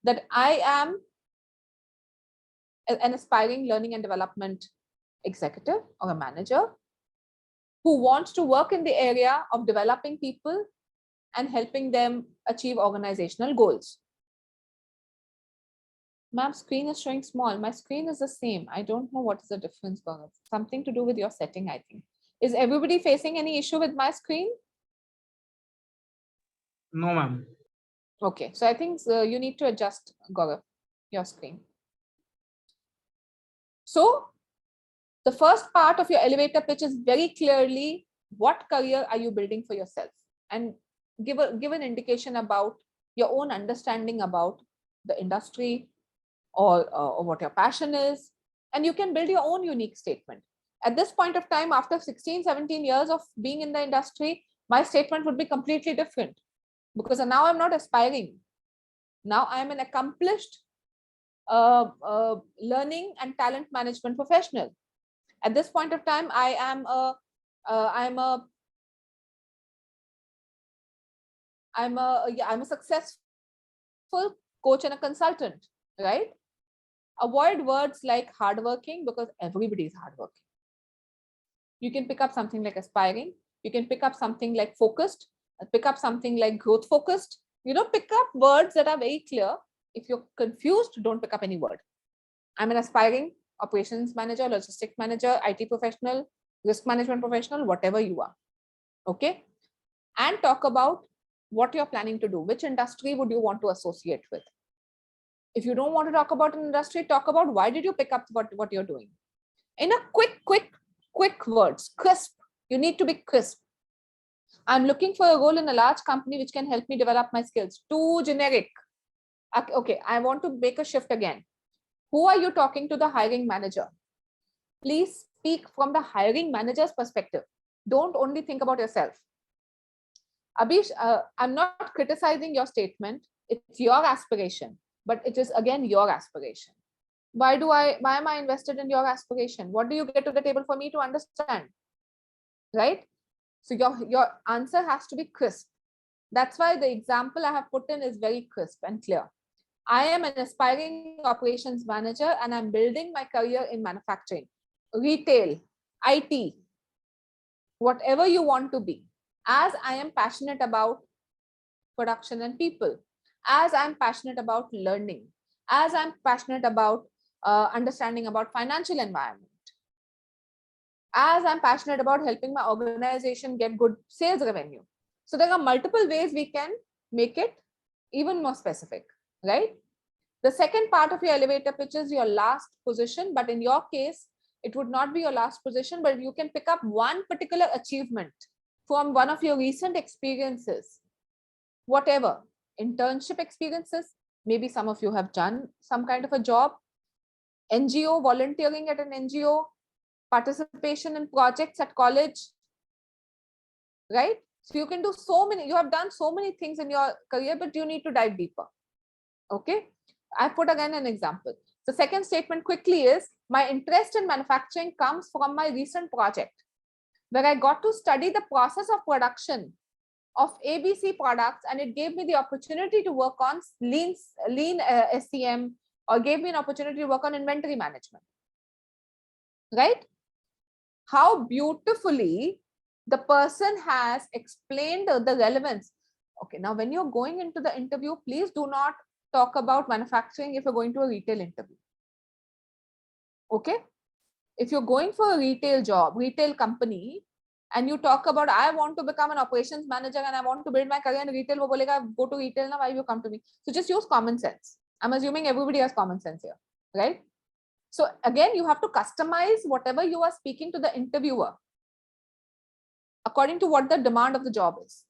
that I am an aspiring learning and development executive or a manager who wants to work in the area of developing people and helping them achieve organizational goals. Ma'am, screen is showing small. My screen is the same. I don't know what is the difference, Gaurav. Something to do with your setting, I think. Is everybody facing any issue with my screen? No, ma'am. Okay, so I think you need to adjust, Gaurav, your screen. So the first part of your elevator pitch is very clearly what career are you building for yourself, and give an indication about your own understanding about the industry or what your passion is, and you can build your own unique statement. At this point of time, after 16, 17 years of being in the industry, my statement would be completely different, because now I'm not aspiring. Now I'm an accomplished learning and talent management professional. At this point of time, I'm a successful coach and a consultant, right? Avoid words like hardworking, because everybody is hardworking. You can pick up something like aspiring. You can pick up something like focused, pick up something like growth focused. Pick up words that are very clear. If you're confused, don't pick up any word. I'm an aspiring operations manager, logistics manager, IT professional, risk management professional, whatever you are. Okay. And talk about what you're planning to do. Which industry would you want to associate with? If you don't want to talk about an industry, talk about why did you pick up what you're doing. In a quick words, crisp. You need to be crisp. I'm looking for a role in a large company which can help me develop my skills. Too generic. Okay, I want to make a shift again. Who are you talking to? The hiring manager. Please speak from the hiring manager's perspective. Don't only think about yourself. Abhish, I'm not criticizing your statement. It's your aspiration, but it is again your aspiration. Why am I invested in your aspiration? What do you get to the table for me to understand? Right? So your answer has to be crisp. That's why the example I have put in is very crisp and clear. I am an aspiring operations manager and I'm building my career in manufacturing, retail, IT, whatever you want to be. As I am passionate about production and people, as I'm passionate about learning, as I'm passionate about understanding about financial environment, as I'm passionate about helping my organization get good sales revenue. So there are multiple ways we can make it even more specific, right? The second part of your elevator pitch is your last position, but in your case, it would not be your last position, but you can pick up one particular achievement from one of your recent experiences, whatever, internship experiences, maybe some of you have done some kind of a job, NGO, volunteering at an NGO, participation in projects at college, right? So you can do you have done so many things in your career, but you need to dive deeper. Okay. I put again an example. The second statement quickly is, my interest in manufacturing comes from my recent project, where I got to study the process of production of ABC products, and it gave me the opportunity to work on lean SCM, or gave me an opportunity to work on inventory management. Right? How beautifully the person has explained the relevance. Okay, now when you're going into the interview, please do not talk about manufacturing if you're going to a retail interview. Okay, if you're going for a retail job, retail company, and you talk about, I want to become an operations manager and I want to build my career in retail, wo bolega, go to retail now, why you come to me? So just use common sense. I'm assuming everybody has common sense here, right? So again, you have to customize whatever you are speaking to the interviewer according to what the demand of the job is.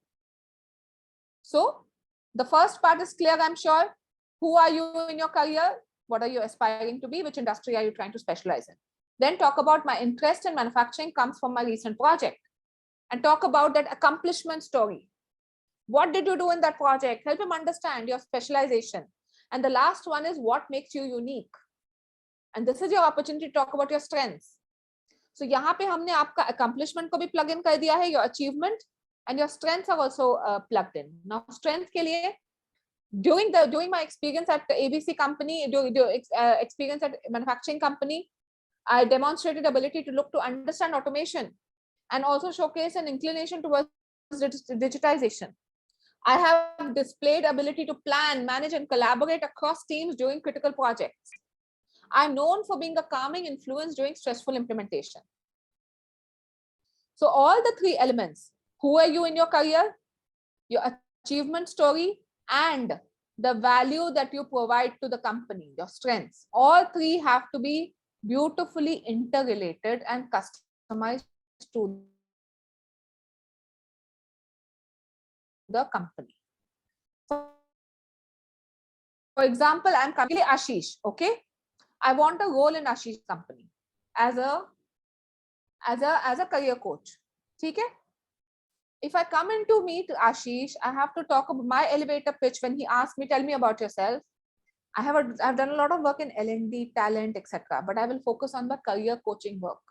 So the first part is clear, I'm sure. Who are you in your career? What are you aspiring to be? Which industry are you trying to specialize in? Then talk about, my interest in manufacturing comes from my recent project, and talk about that accomplishment story. What did you do in that project? Help him understand your specialization. And the last one is, what makes you unique? And this is your opportunity to talk about your strengths. So यहाँ पे हमने आपका accomplishment को भी plug in कर दिया है, your achievement, and your strengths are also plugged in. Now strength के लिए, during my experience at the ABC company, experience at manufacturing company, I demonstrated ability to look to understand automation and also showcase an inclination towards digitization. I have displayed ability to plan, manage, and collaborate across teams during critical projects. I'm known for being a calming influence during stressful implementation. So all the three elements, who are you in your career, your achievement story, and the value that you provide to the company, your strengths, all three have to be beautifully interrelated and customized to the company. For example, I'm coming to Ashish, okay? I want a role in Ashish company as a career coach. Okay? If I come in to meet Ashish, I have to talk about my elevator pitch when he asks me, tell me about yourself. I've done a lot of work in L&D, talent, etc. But I will focus on the career coaching work.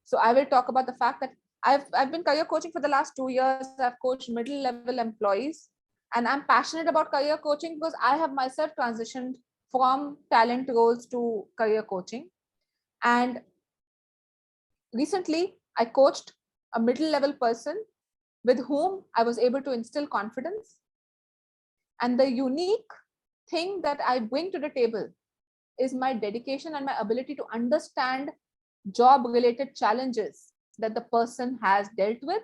So I will talk about the fact that I've been career coaching for the last 2 years. I've coached middle level employees, and I'm passionate about career coaching because I have myself transitioned from talent roles to career coaching. And recently I coached a middle level person with whom I was able to instill confidence. And the unique thing that I bring to the table is my dedication and my ability to understand job related challenges that the person has dealt with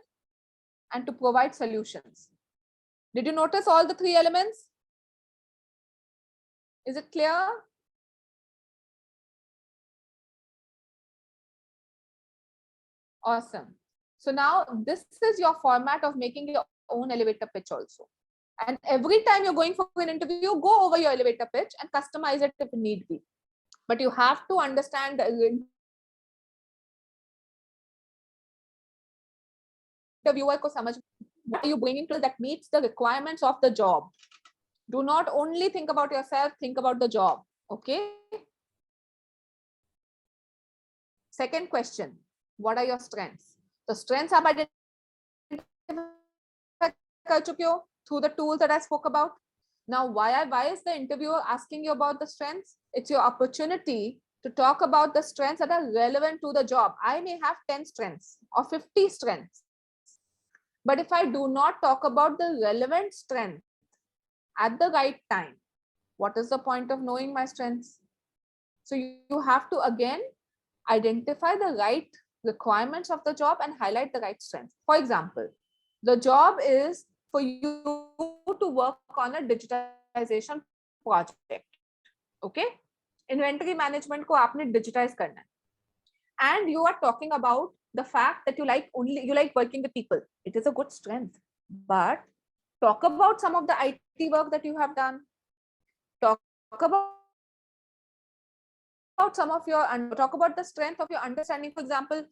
and to provide solutions. Did you notice all the three elements? Is it clear? Awesome. So now this is your format of making your own elevator pitch also. And every time you're going for an interview, go over your elevator pitch and customize it if need be. But you have to understand the interviewer ko samajh, what are you bringing to that meets the requirements of the job. Do not only think about yourself, think about the job. Okay. Second question, what are your strengths? The strengths are identified through the tools that I spoke about. Now, why is the interviewer asking you about the strengths? It's your opportunity to talk about the strengths that are relevant to the job. I may have 10 strengths or 50 strengths. But if I do not talk about the relevant strength at the right time, what is the point of knowing my strengths? So you have to again identify the right requirements of the job and highlight the right strengths. For example, the job is for you to work on a digitization project. Okay? Inventory management ko aapne digitize karna hai. And you are talking about the fact that you like working with people. It is a good strength. But talk about some of the IT work that you have done. Talk about some of your, talk about the strength of your understanding. For example,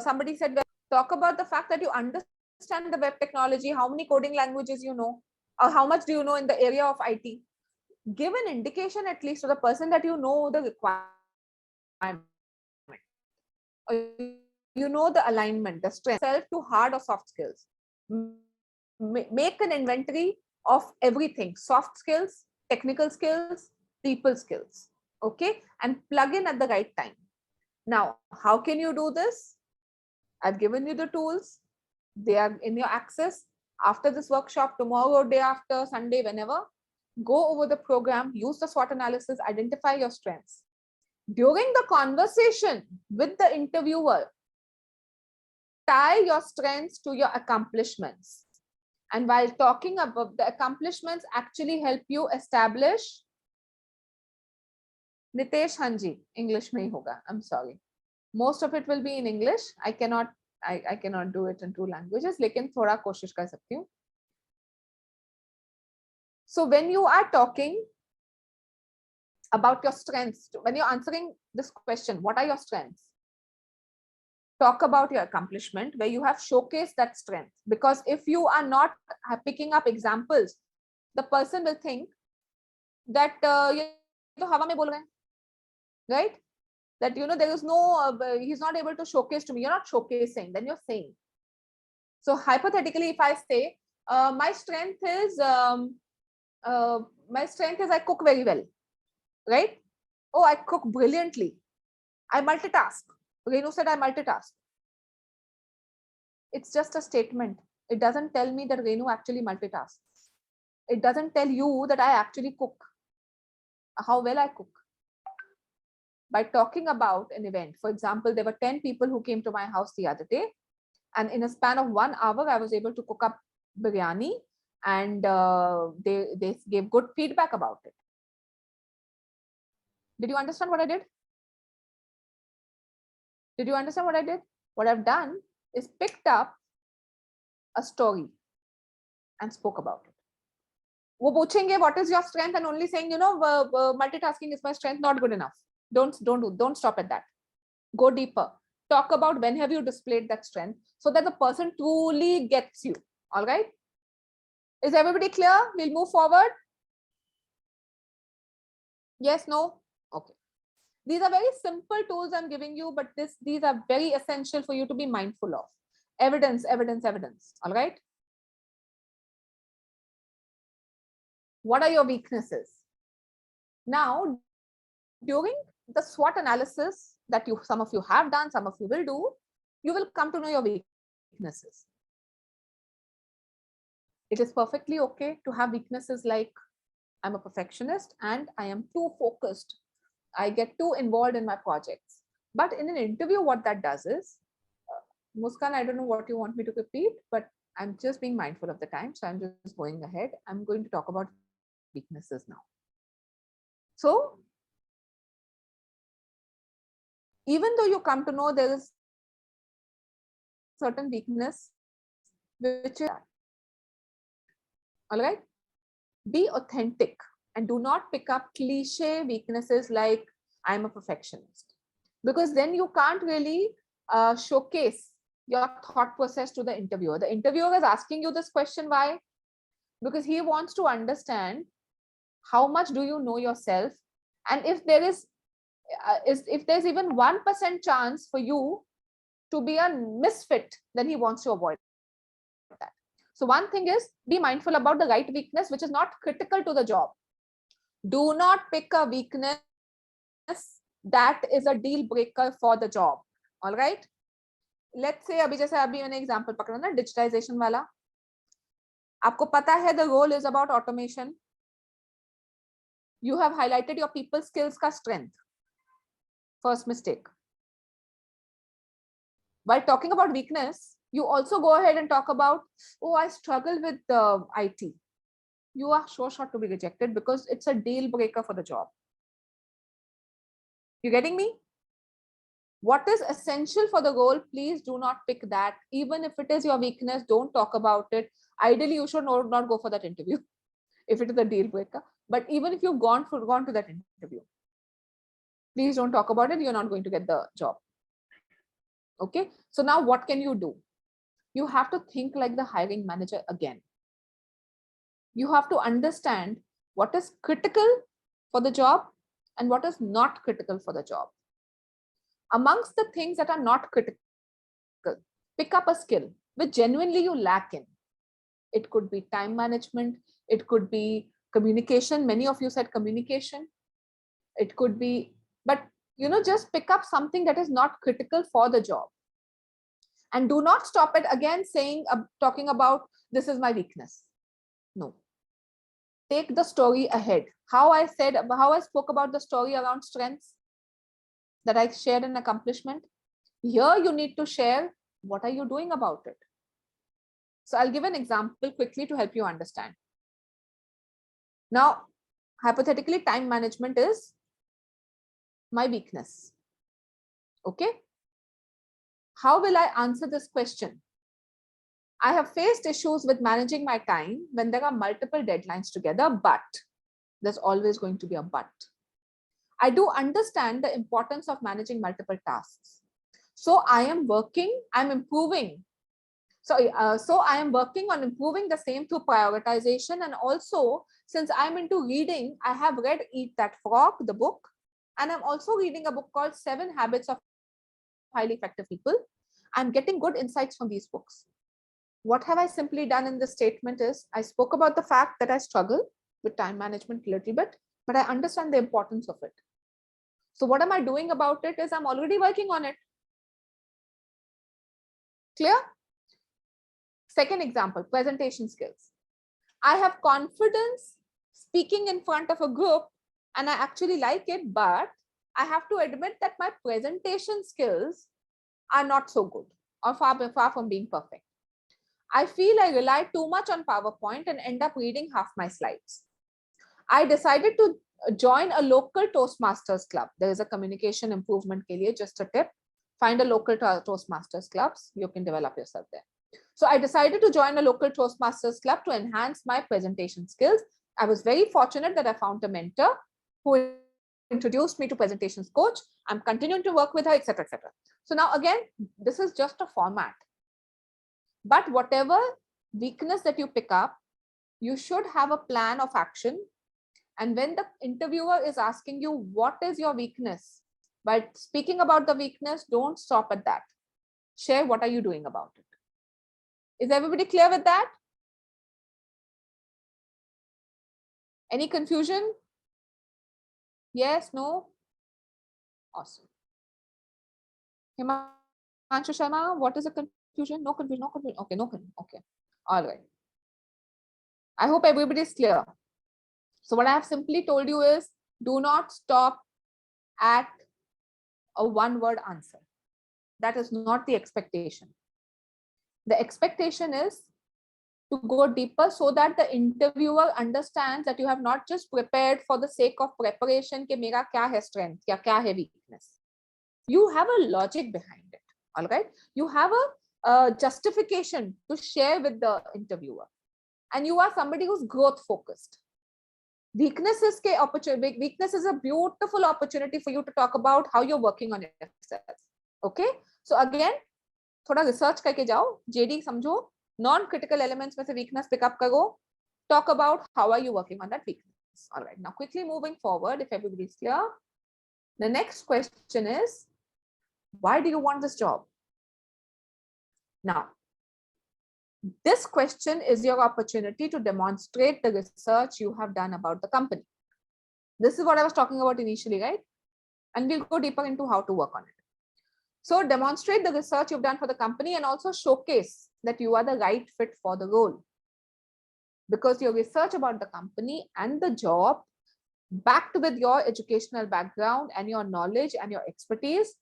somebody said, talk about the fact that you understand the web technology, how many coding languages you know, or how much do you know in the area of IT. give an indication at least to the person that you know the requirement, or you know the alignment, the strength, self to hard or soft skills. Make an inventory of everything: soft skills, technical skills, people skills. Okay, and plug in at the right time. Now, how can you do this? I've given you the tools. They are in your access. After this workshop, tomorrow, day after, Sunday, whenever, go over the program, use the SWOT analysis, identify your strengths. During the conversation with the interviewer, tie your strengths to your accomplishments. And while talking about the accomplishments, actually help you establish. Nitesh Hanji, English mein hi hoga. I'm sorry. Most of it will be in English. I cannot do it in two languages, lekin thoda koshish kar sakti hu. So when you are talking about your strengths, when you're answering this question, what are your strengths? Talk about your accomplishment where you have showcased that strength. Because if you are not picking up examples, the person will think that ye to hawa mein bol rahe hain, right? That there is no, he's not able to showcase to me. You're not showcasing, then you're saying. So hypothetically, if I say, my strength is I cook very well, right? Oh, I cook brilliantly. I multitask. Renu said I multitask. It's just a statement. It doesn't tell me that Renu actually multitasks. It doesn't tell you that I actually cook, how well I cook. By talking about an event, for example, there were 10 people who came to my house the other day, and in a span of 1 hour, I was able to cook up biryani, and they gave good feedback about it. Did you understand what I did? Did you understand what I did? What I've done is picked up a story and spoke about it. वो पूछेंगे what is your strength, and only saying multitasking is my strength, not good enough. Don't stop at that. Go deeper. Talk about when have you displayed that strength so that the person truly gets you. All right? Is everybody clear? We'll move forward. Yes, no? Okay. These are very simple tools I'm giving you, but these are very essential for you to be mindful of. Evidence. All right? What are your weaknesses? Now, during the SWOT analysis that some of you have done, some of you will do, you will come to know your weaknesses. It is perfectly okay to have weaknesses like I'm a perfectionist and I am too focused. I get too involved in my projects. But in an interview, what that does is, Muskan, I don't know what you want me to repeat, but I'm just being mindful of the time. So I'm just going ahead. I'm going to talk about weaknesses now. So even though you come to know there is certain weakness, which is, all right, be authentic and do not pick up cliche weaknesses like I'm a perfectionist, because then you can't really showcase your thought process to the interviewer. The interviewer is asking you this question. Why? Because he wants to understand how much do you know yourself, and if there is if there's even 1% chance for you to be a misfit, then he wants to avoid that. So one thing is, be mindful about the right weakness, which is not critical to the job. Do not pick a weakness that is a deal breaker for the job. All right. Let's say अभी जैसे अभी मैंने example पकड़ा ना, digitization वाला. आपको पता है the role is about automation. You have highlighted your people skills का strength. First mistake. While talking about weakness, you also go ahead and talk about, oh, I struggle with IT. You are sure to be rejected because it's a deal breaker for the job. You getting me? What is essential for the role, please do not pick that. Even if it is your weakness, don't talk about it. Ideally, you should not go for that interview if it is a deal breaker. But even if you've gone to that interview, please don't talk about it. You're not going to get the job. Okay. So now what can you do? You have to think like the hiring manager again. You have to understand what is critical for the job and what is not critical for the job. Amongst the things that are not critical, pick up a skill which genuinely you lack in. It could be time management, it could be communication. Many of you said communication. It could be, but just pick up something that is not critical for the job. And do not stop at again saying, talking about this is my weakness. No. Take the story ahead. How I spoke about the story around strengths that I shared an accomplishment. Here you need to share what are you doing about it. So I'll give an example quickly to help you understand. Now, hypothetically, time management is my weakness. Okay. How will I answer this question? I have faced issues with managing my time when there are multiple deadlines together, but there's always going to be a but. I do understand the importance of managing multiple tasks. So I am working on improving the same through prioritization. And also, since I'm into reading, I have read Eat That Frog, the book, and I'm also reading a book called 7 Habits of Highly Effective People. I'm getting good insights from these books. What have I simply done in this statement is I spoke about the fact that I struggle with time management a little bit, but I understand the importance of it. So what am I doing about it is I'm already working on it. Clear? Second example, presentation skills. I have confidence speaking in front of a group and I actually like it, but I have to admit that my presentation skills are not so good or far from being perfect. I feel I rely too much on PowerPoint and end up reading half my slides. I decided to join a local Toastmasters club. There is a communication improvement ke liye, just a tip. Find a local Toastmasters clubs. You can develop yourself there. So I decided to join a local Toastmasters club to enhance my presentation skills. I was very fortunate that I found a mentor who introduced me to presentations coach. I'm continuing to work with her, etc., etc. So now again, this is just a format. But whatever weakness that you pick up, you should have a plan of action. And when the interviewer is asking you, what is your weakness? But speaking about the weakness, don't stop at that. Share what are you doing about it. Is everybody clear with that? Any confusion? Yes, no? Awesome. Himanshu Sharma, what is the confusion? No confusion, no confusion. Okay, no confusion. Okay. All right. I hope everybody is clear. So what I have simply told you is do not stop at a one-word answer. That is not the expectation. The expectation is to go deeper so that the interviewer understands that you have not just prepared for the sake of preparation ke mera kya hai strength, kya hai weakness. You have a logic behind it. All right. You have a justification to share with the interviewer. And you are somebody who's growth focused. Weakness is a beautiful opportunity for you to talk about how you're working on yourself. Okay. So again, थोड़ा research करके जाओ, JD समझो, non-critical elements में से weakness pick up करो, talk about how are you working on that weakness. All right. Now quickly moving forward, if everybody is clear, the next question is, why do you want this job? Now, this question is your opportunity to demonstrate the research you have done about the company. This is what I was talking about initially, right? And we'll go deeper into how to work on it. So demonstrate the research you've done for the company and also showcase that you are the right fit for the role. Because your research about the company and the job, backed with your educational background and your knowledge and your expertise,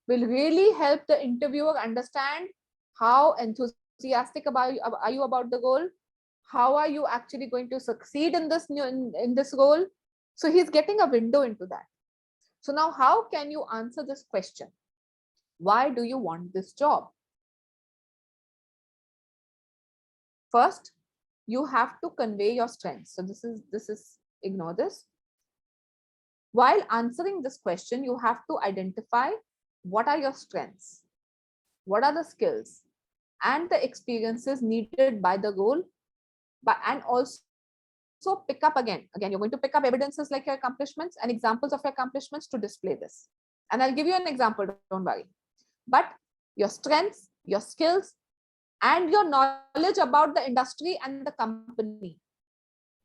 will really help the interviewer understand how enthusiastic are you about the role, how are you actually going to succeed in this role. So he's getting a window into that. So now how can you answer this question? Why do you want this job? First, you have to convey your strengths. So this is ignore this. While answering this question, you have to identify what are your strengths, what are the skills and the experiences needed by the role, and also also pick up again, you're going to pick up evidences like your accomplishments and examples of your accomplishments to display this. And I'll give you an example, don't worry. But your strengths, your skills, and your knowledge about the industry and the company,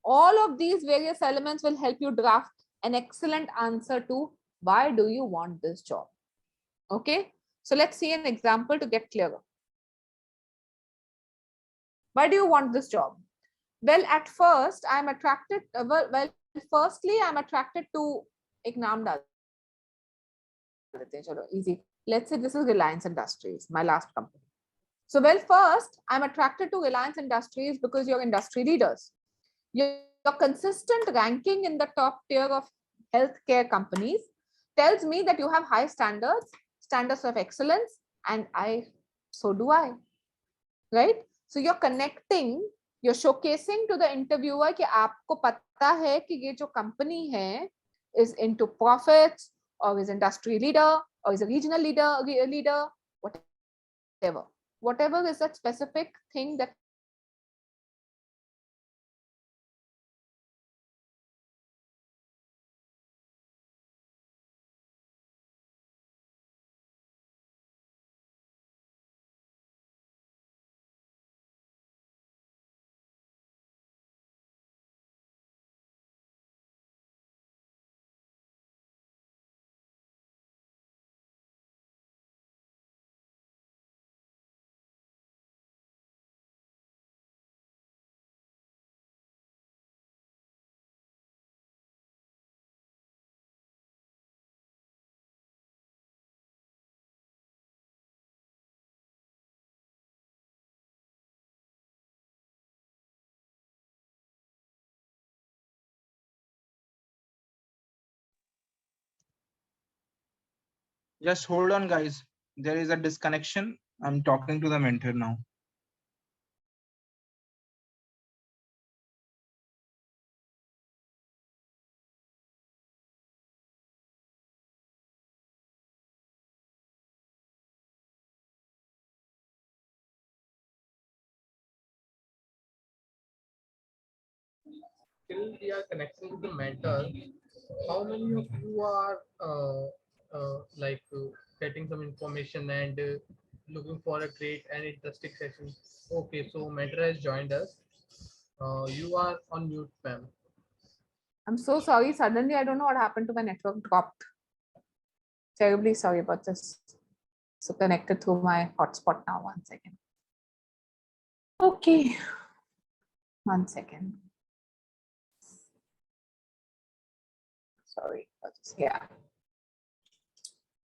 all of these various elements will help you draft an excellent answer to why do you want this job. Okay, so let's see an example to get clearer. Why do you want this job? Well, at first I'm attracted, firstly I'm attracted to एक नाम डाल देते हैं, चलो easy. Let's say this is Reliance Industries, my last company. So, well, first I'm attracted to Reliance Industries because you're industry leaders. Your consistent ranking in the top tier of healthcare companies tells me that you have high standards of excellence, and so do I, right? So you're connecting, you're showcasing to the interviewer कि आपको पता है कि ये जो company है is into profits or is industry leader or is a regional leader, whatever is that specific thing that Just hold on, guys. There is a disconnection. I'm talking to the mentor now. Till we are connecting with the mentor, how many of you are getting some information and looking for a great and interesting session? Okay, so mentor has joined us. You are on mute, ma'am. I'm so sorry. Suddenly, I don't know what happened to my network dropped. Terribly sorry about this. So connected through my hotspot now. 1 second. Okay. 1 second. Sorry. Yeah.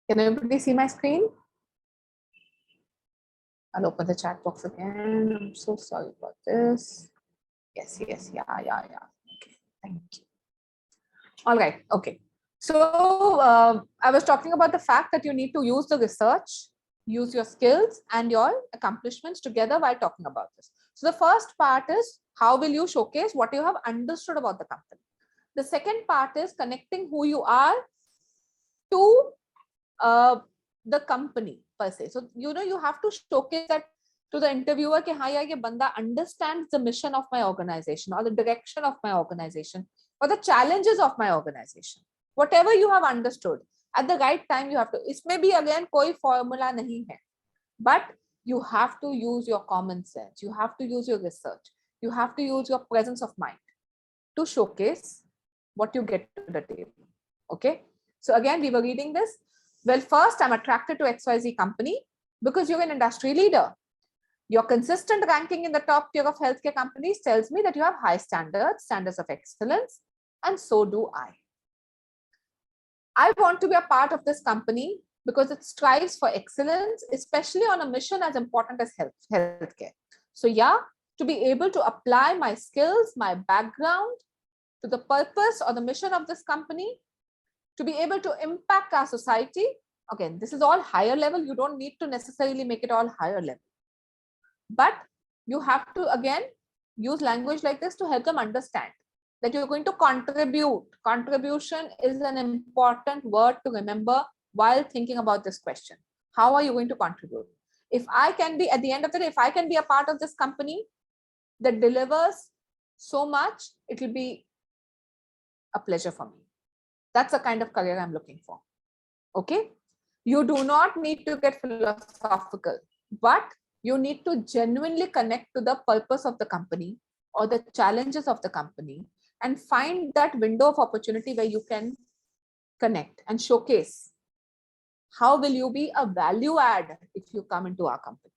Can everybody see my screen? I'll open the chat box again. I'm so sorry about this. Yes, yeah. Okay, thank you. All right, okay. So I was talking about the fact that you need to use the research, use your skills and your accomplishments together while talking about this. So the first part is how will you showcase what you have understood about the company. The second part is connecting who you are to the company per se. So, you have to showcase that to the interviewer कि हाँ यार ये बंदा understands the mission of my organization or the direction of my organization or the challenges of my organization. Whatever you have understood at the right time, you have to. इसमें भी again कोई formula नहीं है, but you have to use your common sense. You have to use your research. You have to use your presence of mind to showcase what you get to the table. Okay. So again, we were reading this. Well, first, I'm attracted to XYZ company because you're an industry leader. Your consistent ranking in the top tier of healthcare companies tells me that you have high standards of excellence, and so do I. I want to be a part of this company because it strives for excellence, especially on a mission as important as healthcare. So yeah, to be able to apply my skills, my background to the purpose or the mission of this company, to be able to impact our society. Again, this is all higher level. You don't need to necessarily make it all higher level. But you have to, again, use language like this to help them understand that you're going to contribute. Contribution is an important word to remember while thinking about this question. How are you going to contribute? If I can be, at the end of the day, if I can be a part of this company that delivers so much, it will be a pleasure for me. That's the kind of career I'm looking for. Okay. You do not need to get philosophical, but you need to genuinely connect to the purpose of the company or the challenges of the company and find that window of opportunity where you can connect and showcase how will you be a value add if you come into our company.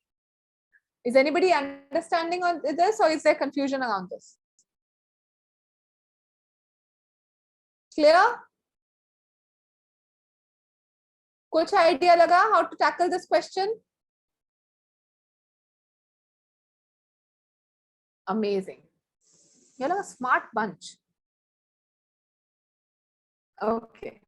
Is anybody understanding on this, or is there confusion around this? Clear? Kuch idea laga how to tackle this question? Amazing. You're like a smart bunch. Okay.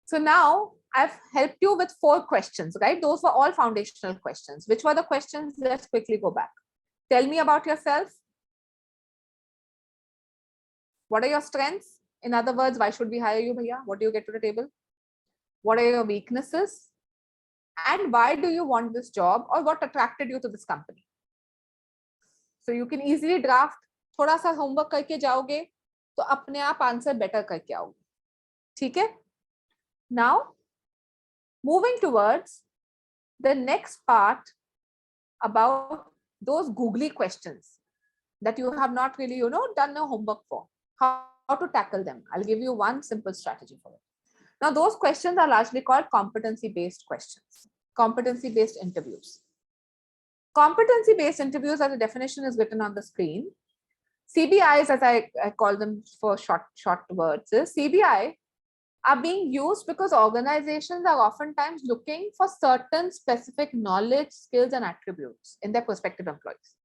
So now I've helped you with 4 questions, right? Those were all foundational questions. Which were the questions? Let's quickly go back. Tell me about yourself. What are your strengths? In other words, why should we hire you, bhaiya? What do you get to the table? What are your weaknesses? And why do you want this job, or what attracted you to this company? So you can easily draft. थोड़ा सा homework करके जाओगे तो अपने आप answer better करके आओगे. ठीक है? Now, moving towards the next part about those googly questions that you have not really, done no homework for. How to tackle them. I'll give you one simple strategy for it. Now, those questions are largely called competency-based questions, competency-based interviews. Competency-based interviews, as the definition is written on the screen. CBIs, as I call them for short words, is CBI are being used because organizations are oftentimes looking for certain specific knowledge, skills, and attributes in their prospective employees.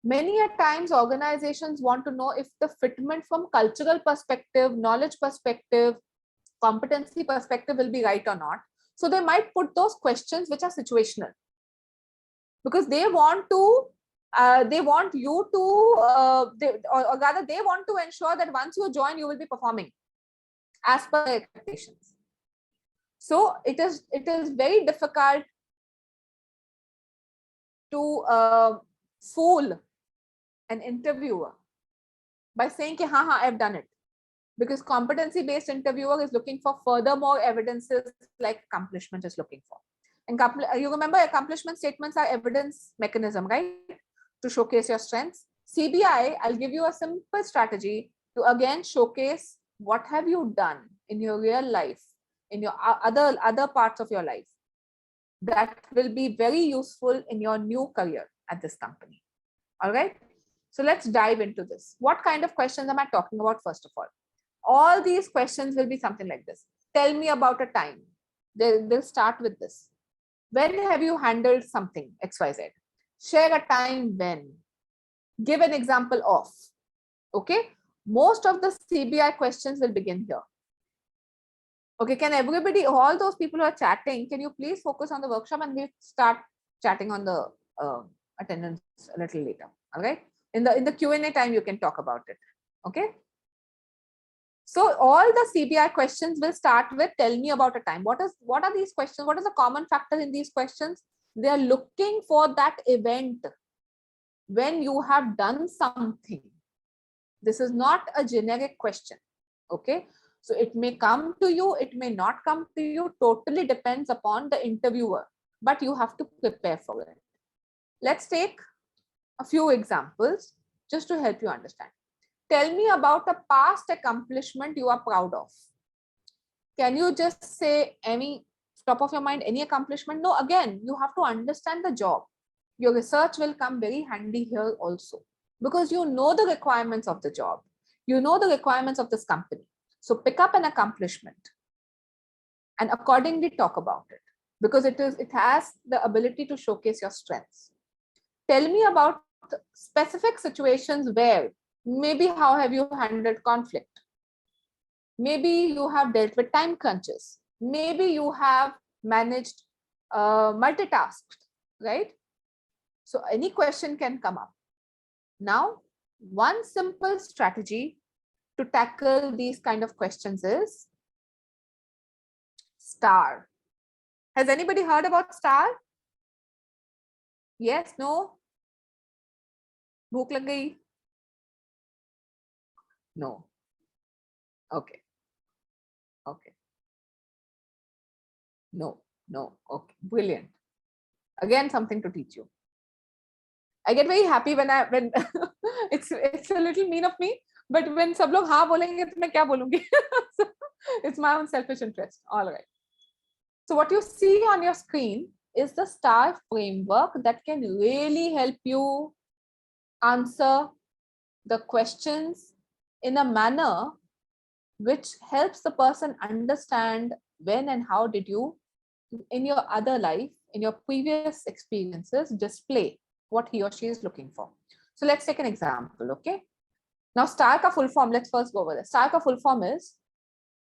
Many a times organizations want to know if the fitment from cultural perspective, knowledge perspective, competency perspective will be right or not. So they might put those questions which are situational because they want to, they want you to, or rather they want to ensure that once you join, you will be performing as per their expectations. So it is very difficult to fool an interviewer by saying ki, ha, I've done it, because competency based interviewer is looking for furthermore evidences like accomplishment is looking for. And you remember accomplishment statements are evidence mechanism, right, to showcase your strengths. CBI, I'll give you a simple strategy to again showcase what have you done in your real life, in your other parts of your life that will be very useful in your new career at this company. All right. So let's dive into this. What kind of questions am I talking about? First of all these questions will be something like this. Tell me about a time. They'll start with this. When have you handled something XYZ? Share a time when. Give an example of. Okay. Most of the CBI questions will begin here. Okay, can everybody, all those people who are chatting, can you please focus on the workshop and we'll start chatting on the attendance a little later. All right. In the Q&A time, you can talk about it. Okay. So all the CBI questions will start with tell me about a time. What are these questions? What is the common factor in these questions? They are looking for that event when you have done something. This is not a generic question. Okay. So it may come to you, it may not come to you, totally depends upon the interviewer, but you have to prepare for it. Let's take a few examples just to help you understand. Tell me about a past accomplishment you are proud of. Can you just say any, top of your mind, any accomplishment? No, again, you have to understand the job. Your research will come very handy here also because you know the requirements of the job. You know the requirements of this company. So pick up an accomplishment and accordingly talk about it because it has the ability to showcase your strengths. Tell me about specific situations where maybe how have you handled conflict? Maybe you have dealt with time crunches. Maybe you have managed multitasked, right? So any question can come up. Now, one simple strategy to tackle these kind of questions is STAR. Has anybody heard about STAR? Yes, no? भूख लग गई? No. Okay. Okay. No. No. Okay. Brilliant. Again, something to teach you. I get very happy when it's a little mean of me, but when सब लोग हाँ बोलेंगे तो मैं क्या बोलूँगी? So, it's my own selfish interest. All right. So what you see on your screen is the STAR framework that can really help you answer the questions in a manner which helps the person understand when and how did you, in your other life, in your previous experiences, display what he or she is looking for. So let's take an example, okay? Now STAR ka full form, let's first go over this. STAR ka full form is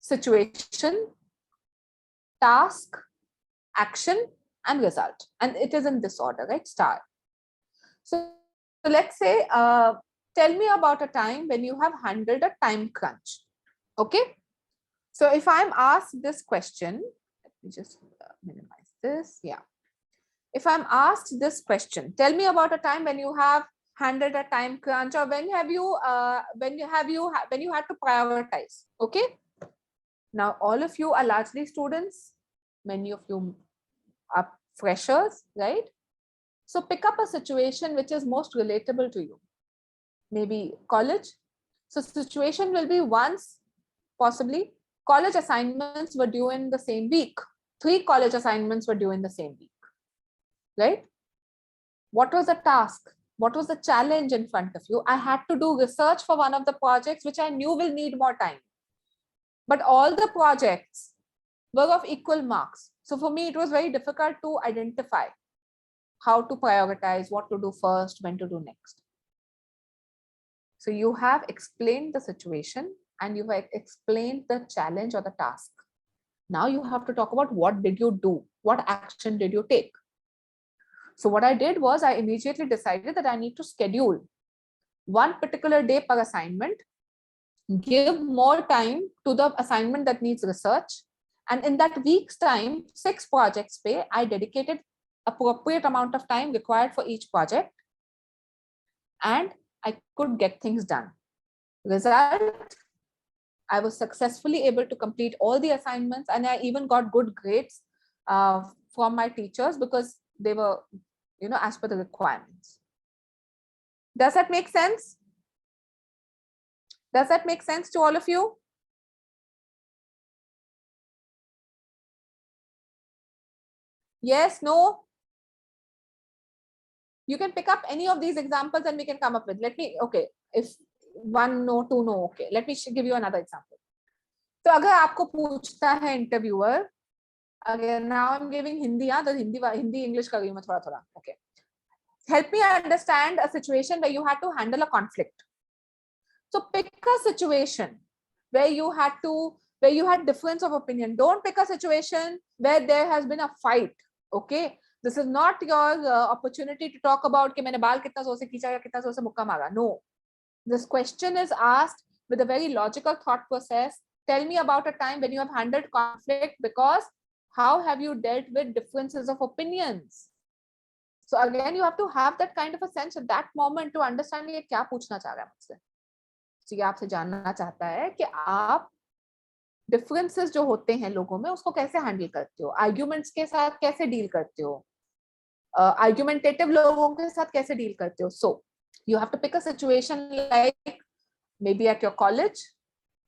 situation, task, action, and result. And it is in this order, right? STAR. So let's say, tell me about a time when you have handled a time crunch. Okay. So if I'm asked this question, let me just minimize this. Yeah. If I'm asked this question, tell me about a time when you have handled a time crunch, or when have you when you had to prioritize. Okay. Now all of you are largely students. Many of you are freshers, right? So pick up a situation which is most relatable to you. Maybe college. So situation will be once, possibly, college assignments were due in the same week. 3 college assignments were due in the same week, right? What was the task? What was the challenge in front of you? I had to do research for one of the projects, which I knew will need more time. But all the projects were of equal marks. So for me, it was very difficult to identify how to prioritize, what to do first, when to do next. So you have explained the situation and you have explained the challenge or the task. Now you have to talk about what did you do? What action did you take? So what I did was I immediately decided that I need to schedule one particular day per assignment, give more time to the assignment that needs research. And in that week's time, 6 projects pay, I dedicated appropriate amount of time required for each project. And I could get things done. Result, I was successfully able to complete all the assignments, and I even got good grades from my teachers because they were, as per the requirements. Does that make sense? Does that make sense to all of you? Yes, no? You can pick up any of these examples and we can come up with. Okay, if 1 no, 2 no, okay. Let me give you another example. So अगर आपको पूछता है interviewer, again now I'm giving Hindi, the Hindi English कर रही हूँ मैं थोड़ा. Okay. Help me understand a situation where you had to handle a conflict. So pick a situation where you had difference of opinion. Don't pick a situation where there has been a fight. Okay. This is not your opportunity to talk about कि मैंने बाल कितना जोर से खींचा या कितना जोर से मुक्का मारा. No. This question is asked with a very logical thought process. Tell me about a time when you have handled conflict, because how have you dealt with differences of opinions? So again, you have to have that kind of a sense at that moment to understand ये क्या पूछना चाह रहा है मुझसे. So ये आपसे जानना चाहता है कि आप differences जो होते हैं लोगों में उसको कैसे handle करते हो, arguments के साथ कैसे deal करते हो, argumentative लोगों के साथ कैसे deal करते हो. So you have to pick a situation like maybe at your college,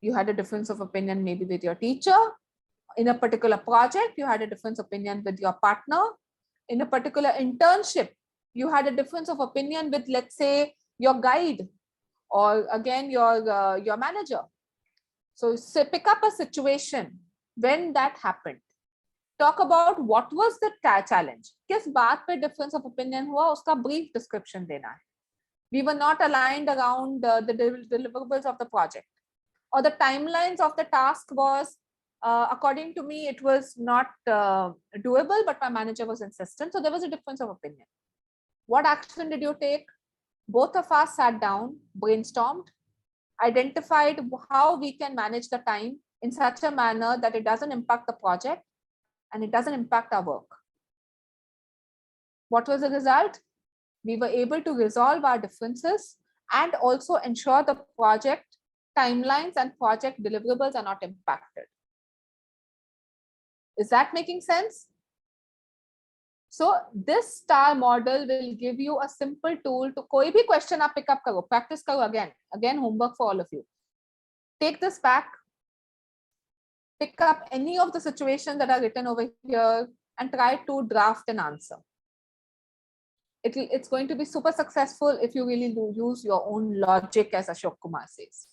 you had a difference of opinion maybe with your teacher. In a particular project, you had a difference of opinion with your partner. In a particular internship, you had a difference of opinion with, let's say, your guide, or again, your manager. So pick up a situation when that happened. Talk about what was the challenge. किस बात पे difference of opinion हुआ, उसका brief description देना है. We were not aligned around the deliverables of the project, or the timelines of the task was, according to me, it was not doable, but my manager was insistent. So there was a difference of opinion. What action did you take? Both of us sat down, brainstormed, identified how we can manage the time in such a manner that it doesn't impact the project and it doesn't impact our work. What was the result? We were able to resolve our differences and also ensure the project timelines and project deliverables are not impacted. Is that making sense? So this STAR model will give you a simple tool to koi bhi question aap pick up karo, practice karo again homework for all of you. Take this back, pick up any of the situations that are written over here and try to draft an answer. It's going to be super successful if you really use your own logic, as Ashok Kumar says.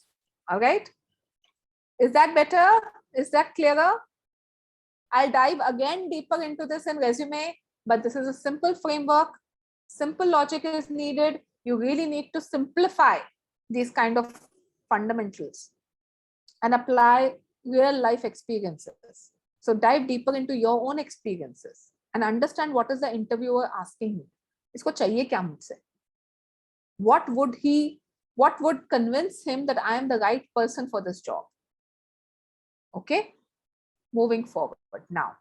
All right. Is that better? Is that clearer? I'll dive again deeper into this in resume, but this is a simple framework. Simple logic is needed. You really need to simplify these kind of fundamentals and apply real life experiences. So dive deeper into your own experiences and understand what is the interviewer asking you. Isko chahiye kya mujhse? What would convince him that I am the right person for this job? Okay, moving forward now.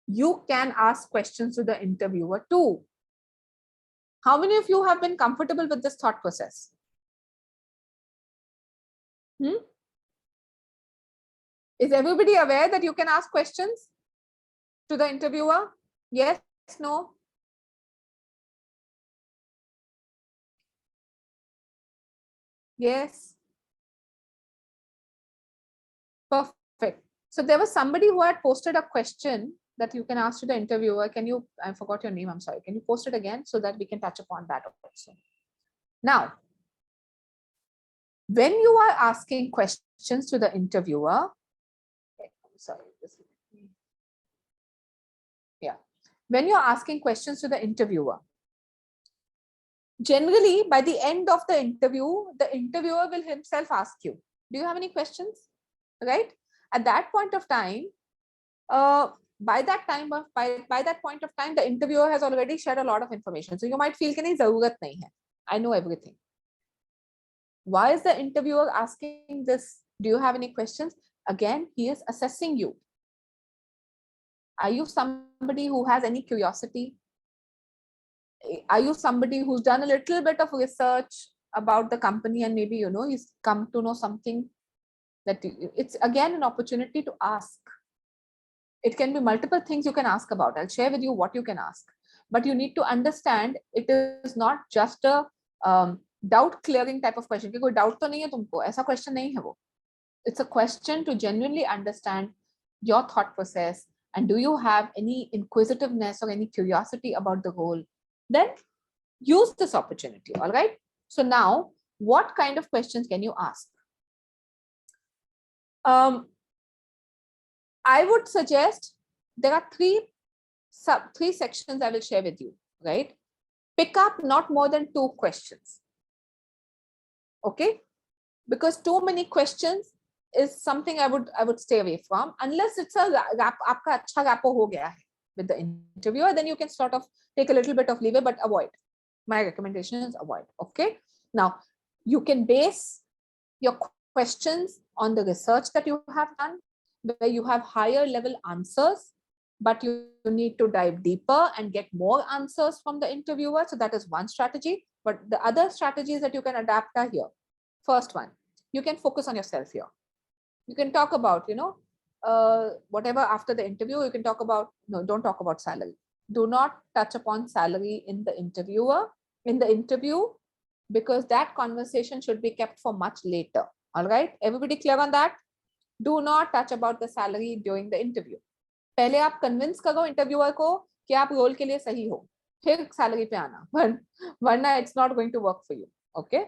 You can ask questions to the interviewer too. How many of you have been comfortable with this thought process? Is everybody aware that you can ask questions to the interviewer? Yes, no? Yes. Perfect. So there was somebody who had posted a question that you can ask to the interviewer. Can you, I forgot your name, I'm sorry. Can you post it again so that we can touch upon that also? Now, when you are asking questions to the interviewer, sorry, yeah. When you're asking questions to the interviewer, generally by the end of the interviewer will himself ask you, do you have any questions? Right? At that point of time, by that point of time, the interviewer has already shared a lot of information. So you might feel कि zarurat nahi hai. I know everything. Why is the interviewer asking this? Do you have any questions? Again, he is assessing you. Are you somebody who has any curiosity? Are you somebody who's done a little bit of research about the company and maybe, he's come to know something that it's again an opportunity to ask. It can be multiple things you can ask about. I'll share with you what you can ask. But you need to understand it is not just a doubt clearing type of question. Koi doubt to nahi hai tumko. Aisa question nahi hai wo. It's a question to genuinely understand your thought process and do you have any inquisitiveness or any curiosity about the role. Then use this opportunity. All right. So now, what kind of questions can you ask? I would suggest there are three sections I will share with you, right? Pick up not more than 2 questions. Okay? Because too many questions is something I would stay away from unless it's a aapka acha rapport ho gaya hai with the interviewer, then you can sort of take a little bit of leeway, but avoid. My recommendation is avoid. Okay? Now, you can base your questions on the research that you have done, where you have higher level answers, but you need to dive deeper and get more answers from the interviewer. So that is one strategy. But the other strategies that you can adapt are here. First one, you can focus on yourself here. You can talk about, whatever after the interview, you can talk about, no, don't talk about salary. Do not touch upon salary in the interview, because that conversation should be kept for much later. All right. Everybody clear on that? Do not touch about the salary during the interview. पहले आप convince करो interviewer को कि आप role के लिए सही हो, फिर salary पे आना, वरना it's not going to work for you. Okay.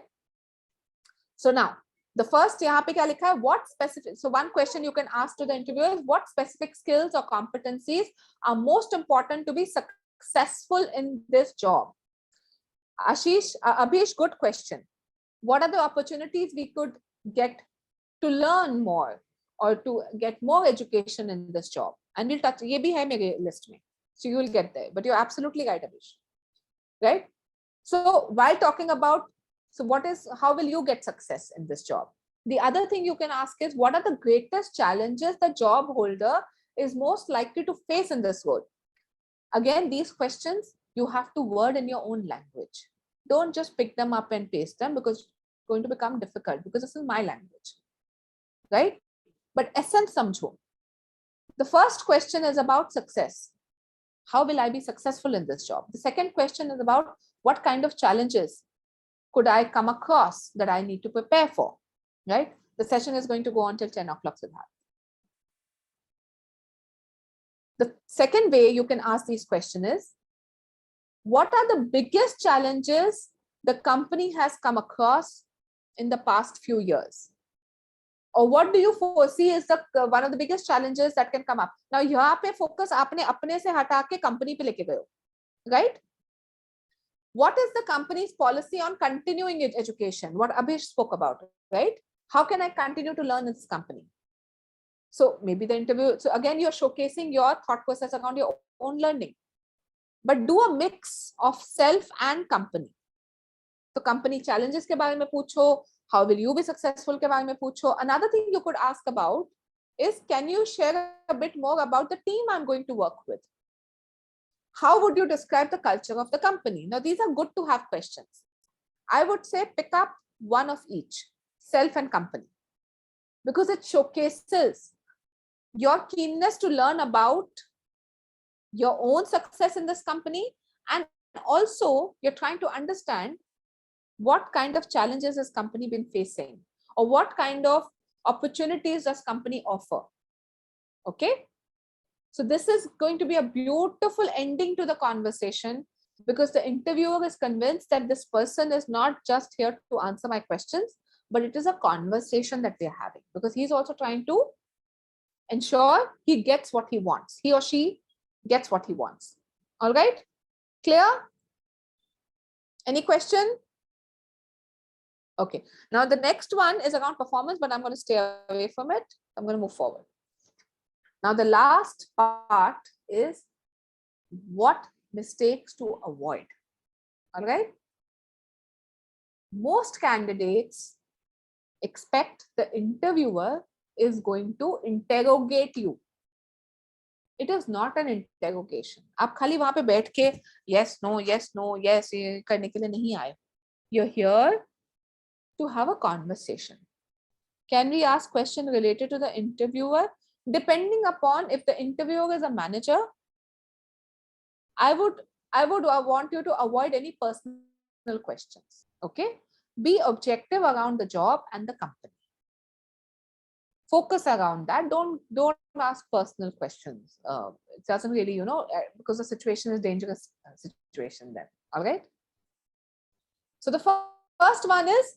So now, the first यहाँ पे क्या लिखा है? What specific? So one question you can ask to the interviewer is what specific skills or competencies are most important to be successful in this job? Abhish, good question. What are the opportunities we could get to learn more or to get more education in this job? And we'll touch, ye bhi hai mere list mein. So you will get there, but you're absolutely right, Abhish. Right? So while talking about, how will you get success in this job? The other thing you can ask is, what are the greatest challenges the job holder is most likely to face in this role? Again, these questions you have to word in your own language. Don't just pick them up and paste them because it's going to become difficult because this is my language, right? But essence samjho. The first question is about success. How will I be successful in this job? The second question is about what kind of challenges could I come across that I need to prepare for, right? The session is going to go on till 10 o'clock, Siddharth. The second way you can ask these questions is, what are the biggest challenges the company has come across in the past few years? Or what do you foresee is the one of the biggest challenges that can come up? Now, यहाँ पे focus आपने अपने से हटा के company पे लेके गए हो, right? What is the company's policy on continuing education? What Abhish spoke about, right? How can I continue to learn in this company? So maybe the interview, so again, you're showcasing your thought process around your own learning, but do a mix of self and company. So company challenges के बारे में पूछो, how will you be successful के बारे में पूछो. Another thing you could ask about is, can you share a bit more about the team I'm going to work with? How would you describe the culture of the company? Now, these are good to have questions. I would say pick up one of each, self and company, because it showcases your keenness to learn about your own success in this company. And also you're trying to understand what kind of challenges has company been facing, or what kind of opportunities does company offer. Okay. So this is going to be a beautiful ending to the conversation, because the interviewer is convinced that this person is not just here to answer my questions, but it is a conversation that we are having, because he's also trying to ensure he gets what he wants. He or she gets what he wants. All right. Clear? Any question? Okay. Now the next one is around performance, but I'm going to stay away from it. I'm going to move forward. Now the last part is what mistakes to avoid. All right. Most candidates expect the interviewer is going to interrogate you. It is not an interrogation. आप खाली वहां पे बैठ के yes, no, yes ये करने के लिए नहीं आए. You're here to have a conversation. Can we ask question related to the interviewer? Depending upon if the interviewer is a manager, I would want you to avoid any personal questions. Okay. Be objective around the job and the company. Focus around that. Don't ask personal questions. It doesn't really, because the situation is dangerous situation then. All right. So the first one is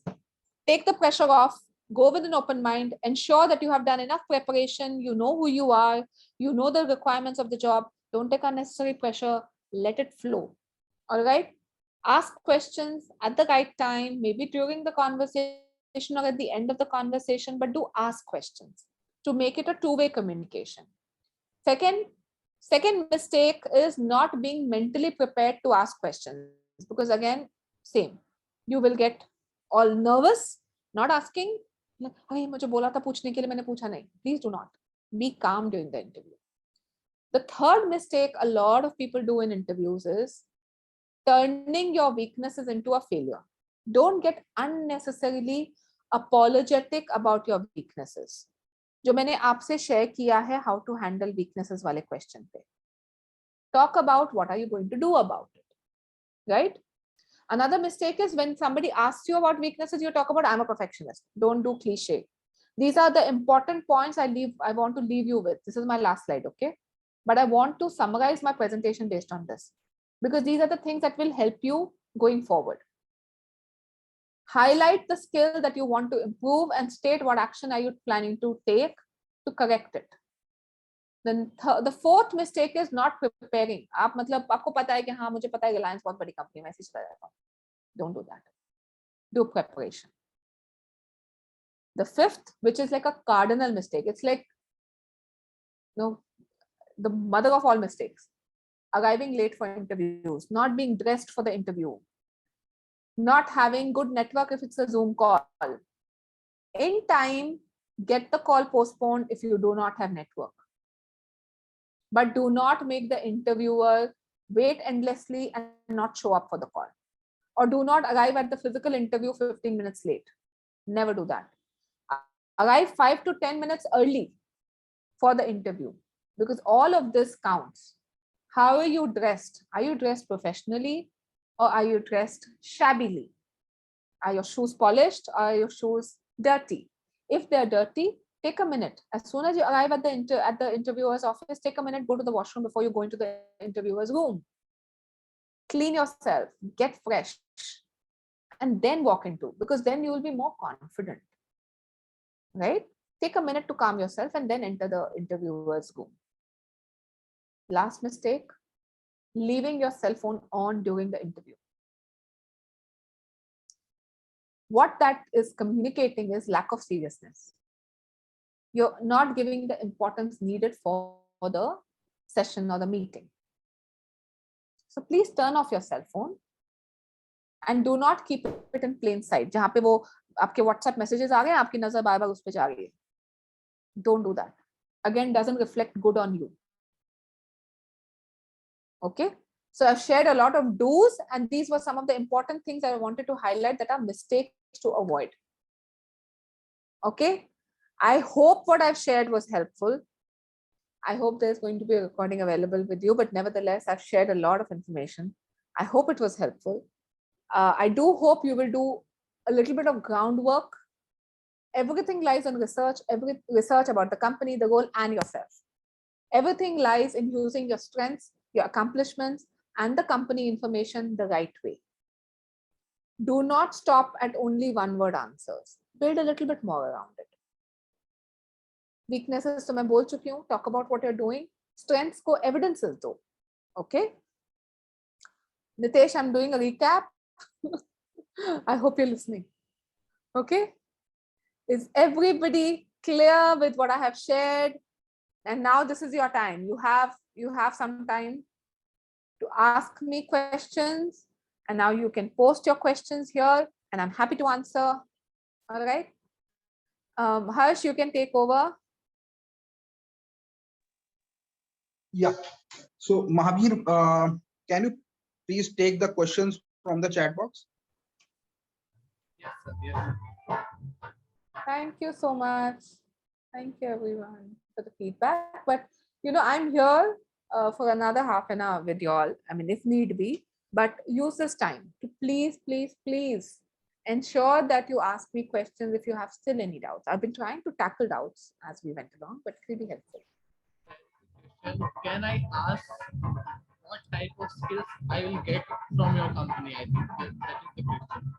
take the pressure off. Go with an open mind. Ensure that you have done enough preparation. You know who you are. You know the requirements of the job. Don't take unnecessary pressure. Let it flow. All right. Ask questions at the right time, maybe during the conversation or at the end of the conversation, but do ask questions to make it a two-way communication. Second mistake is not being mentally prepared to ask questions, because again, same. You will get all nervous, not asking. मुझे बोला था पूछने के लिए मैंने पूछा नहीं. Please do not. Be calm during the interview. The third mistake a lot of people do in interviews is turning your weaknesses into a failure. Don't get unnecessarily apologetic about your weaknesses. जो मैंने आपसे share किया है how to handle weaknesses वाले question पे. Talk about what are you going to do about it, right? Another mistake is when somebody asks you about weaknesses, you talk about I'm a perfectionist. Don't do cliche. These are the important points I want to leave you with. This is my last slide, okay? But I want to summarize my presentation based on this, because these are the things that will help you going forward. Highlight the skill that you want to improve and state what action are you planning to take to correct it. Then the fourth mistake is not preparing. आप मतलब आपको पता है कि हाँ मुझे पता है Reliance बहुत बड़ी कंपनी में ऐसे चला जाता है. Don't do that. Do preparation. The fifth, which is like a cardinal mistake, it's like the mother of all mistakes. Arriving late for interviews, not being dressed for the interview, not having good network if it's a Zoom call. In time, get the call postponed if you do not have network. But do not make the interviewer wait endlessly and not show up for the call, or do not arrive at the physical interview 15 minutes late. Never do that. Arrive 5 to 10 minutes early for the interview, because all of this counts. How are you dressed? Are you dressed professionally or are you dressed shabbily? Are your shoes polished or are your shoes dirty? If they're dirty, take a minute. As soon as you arrive at the interviewer's office, take a minute, go to the washroom before you go into the interviewer's room. Clean yourself, get fresh, and then walk into, because then you will be more confident, right? Take a minute to calm yourself and then enter the interviewer's room. Last mistake, leaving your cell phone on during the interview. What that is communicating is lack of seriousness. You're not giving the importance needed for the session or the meeting. So please turn off your cell phone and do not keep it in plain sight. जहाँ पे वो आपके WhatsApp messages आ गए, आपकी नजर बार-बार उस पे जा रही है. Don't do that. Again, doesn't reflect good on you. Okay. So I've shared a lot of do's, and these were some of the important things I wanted to highlight that are mistakes to avoid. Okay. I hope what I've shared was helpful. I hope there's going to be a recording available with you, but nevertheless, I've shared a lot of information. I hope it was helpful. I do hope you will do a little bit of groundwork. Everything lies on research, research about the company, the role, and yourself. Everything lies in using your strengths, your accomplishments, and the company information the right way. Do not stop at only one-word answers. Build a little bit more around it. Weaknesses, तो मैं बोल चुकी हूँ. Talk about what you're doing. Strengths को evidences दो. Okay. Nitesh, I'm doing a recap. I hope you're listening. Okay. Is everybody clear with what I have shared? And now this is your time. You have some time to ask me questions, and now you can post your questions here, and I'm happy to answer. All right. Harsh, you can take over. Yeah. So Mahavir, can you please take the questions from the chat box? Yes, sir. Yes. Thank you so much. Thank you everyone for the feedback. But I'm here for another half an hour with you all. I mean, if need be, but use this time to please, please, please ensure that you ask me questions if you have still any doubts. I've been trying to tackle doubts as we went along, but it will be helpful. Can I ask what type of skills I will get from your company? I think that is the question.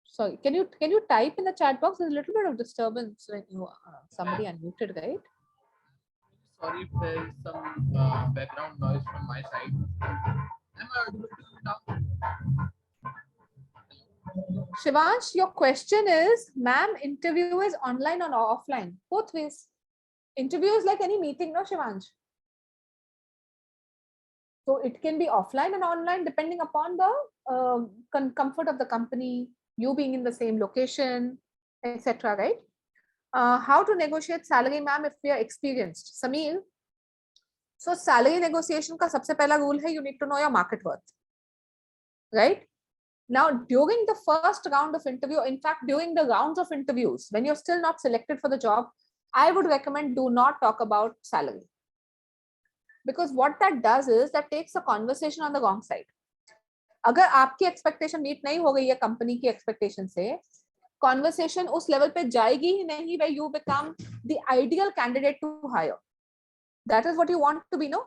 Sorry, can you type in the chat box? There's a little bit of disturbance when you somebody unmuted, right? Sorry if there is some background noise from my side. Am I audible to you now? Shivansh, your question is, ma'am, interview is online or offline? Both ways. Interview is like any meeting, no, Shivansh? So it can be offline and online depending upon the comfort of the company, you being in the same location, etc. Right? How to negotiate salary, ma'am, if we are experienced? Sameer. So salary negotiation का सबसे पहला rule है, you need to know your market worth. Right? Now, during the first round of interview, in fact, during the rounds of interviews, when you're still not selected for the job, I would recommend do not talk about salary. Because what that does is that takes a conversation on the wrong side. अगर आपकी expectation meet नहीं हो गई है company की expectation से, conversation उस level पे जाएगी ही नहीं where you become the ideal candidate to hire. That is what you want to be, no?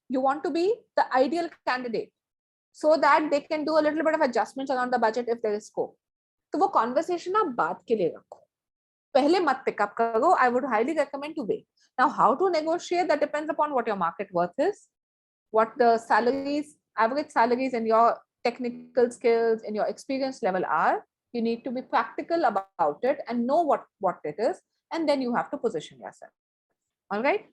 You want to be the ideal candidate so that they can do a little bit of adjustments around the budget if there is scope. तो वो conversation आप बात के लिए रखो. पहले मत pick up करो. I would highly recommend to wait. Now, how to negotiate, that depends upon what your market worth is, what the salaries, average salaries and your technical skills and your experience level are. You need to be practical about it and know what it is, and then you have to position yourself. All right.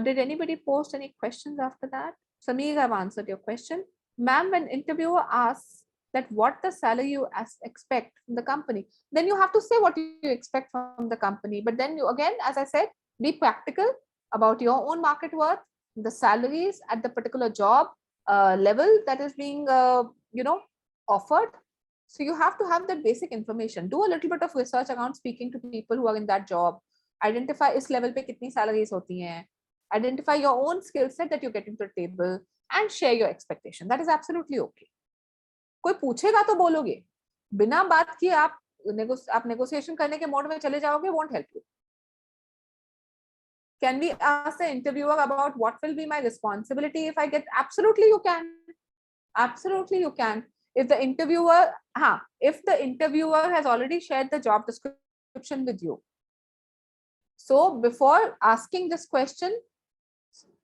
Did anybody post any questions after that? Sameer, I've answered your question. Ma'am, when interviewer asks that what the salary you expect from the company, then you have to say what you expect from the company. But then you, again, as I said, be practical about your own market worth the salaries at the particular job level that is being offered. So you have to have that basic information. Do a little bit of research around speaking to people who are in that job. Identify is level pe kitni salaries hoti hain. Identify your own skill set that you're getting to the table and share your expectation. That is absolutely okay. कोई पूछेगा तो बोलोगे, बिना बात किए आप negotiation करने के मोड में चले जाओगे, won't help you. Can we ask the interviewer about what will be my responsibility if I get? Absolutely you can. Absolutely you can. If the interviewer has already shared the job description with you. So before asking this question,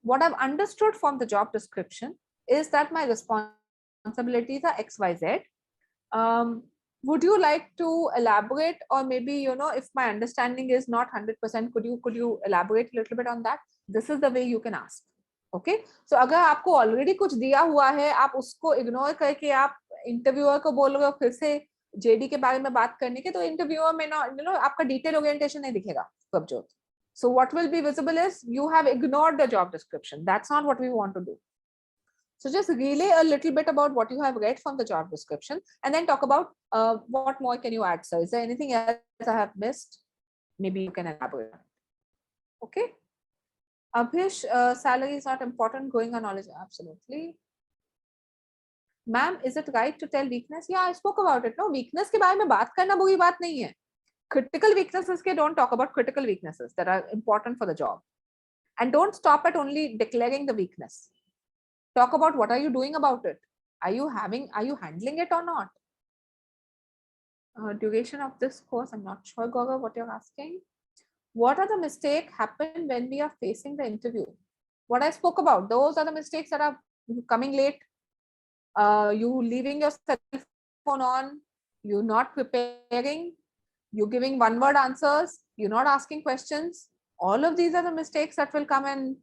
what I've understood from the job description is that my responsibilities are XYZ. Would you like to elaborate, or maybe, if my understanding is not 100%, could you elaborate a little bit on that? This is the way you can ask. Okay, so अगर आपको already कुछ दिया हुआ है, आप उसको ignore करके आप interviewer को बोल रहे हो फिर से JD के बारे में बात करने के, तो interviewer में ना आपका detail orientation नहीं दिखेगा Prabhjot. So what will be visible is you have ignored the job description. That's not what we want to do. So just relay a little bit about what you have read from the job description, and then talk about what more can you add, sir? Is there anything else I have missed? Maybe you can elaborate. Okay. Abhish, salary is not important, growing our knowledge. Absolutely. Ma'am, is it right to tell weakness? Yeah, I spoke about it. No, weakness के बारे में बात करना बुरी बात नहीं है. Critical weaknesses के don't talk about critical weaknesses that are important for the job. And don't stop at only declaring the weakness. Talk about what are you doing about it. Are you handling it or not? Duration of this course, I'm not sure, Gaurav, what you're asking. What are the mistakes happen when we are facing the interview? What I spoke about, those are the mistakes that are coming late. You leaving your cell phone on, you not preparing, you giving one-word answers, you're not asking questions. All of these are the mistakes that will come and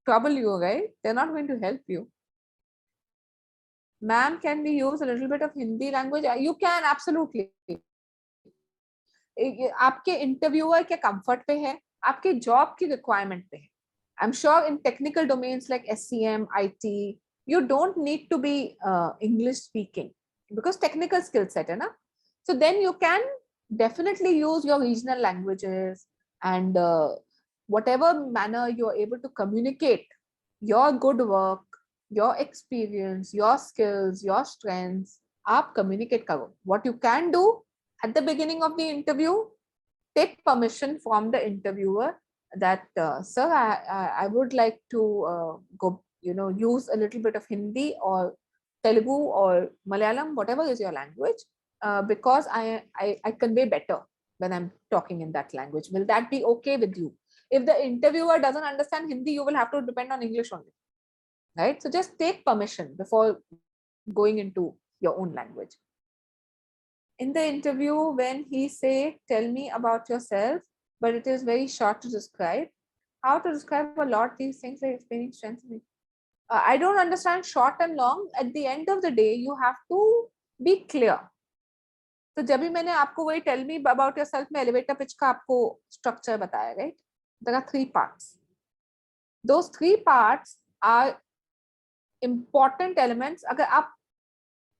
trouble you, right? They're not going to help you. Ma'am, can we use a little bit of Hindi language? You can, absolutely. आपके interviewer के comfort पे है, आपके job की requirement पे है. I'm sure in technical domains like SCM, IT, you don't need to be English speaking because technical skill set है ना. So then you can definitely use your regional languages and whatever manner you're able to communicate your good work, your experience, your skills, your strengths, आप communicate करो. What you can do at the beginning of the interview, take permission from the interviewer that, sir, I would like to go, use a little bit of Hindi or Telugu or Malayalam, whatever is your language, because I convey better when I'm talking in that language. Will that be okay with you? If the interviewer doesn't understand Hindi, you will have to depend on English only, right? So just take permission before going into your own language. In the interview, when he say, tell me about yourself, but it is very short to describe, how to describe a lot these things like explaining strengths. I don't understand short and long. At the end of the day, you have to be clear. So जब भी मैंने आपको वही tell me about yourself में elevator pitch का आपको structure बताया, right? There are 3 parts. Those 3 parts are important elements. अगर आप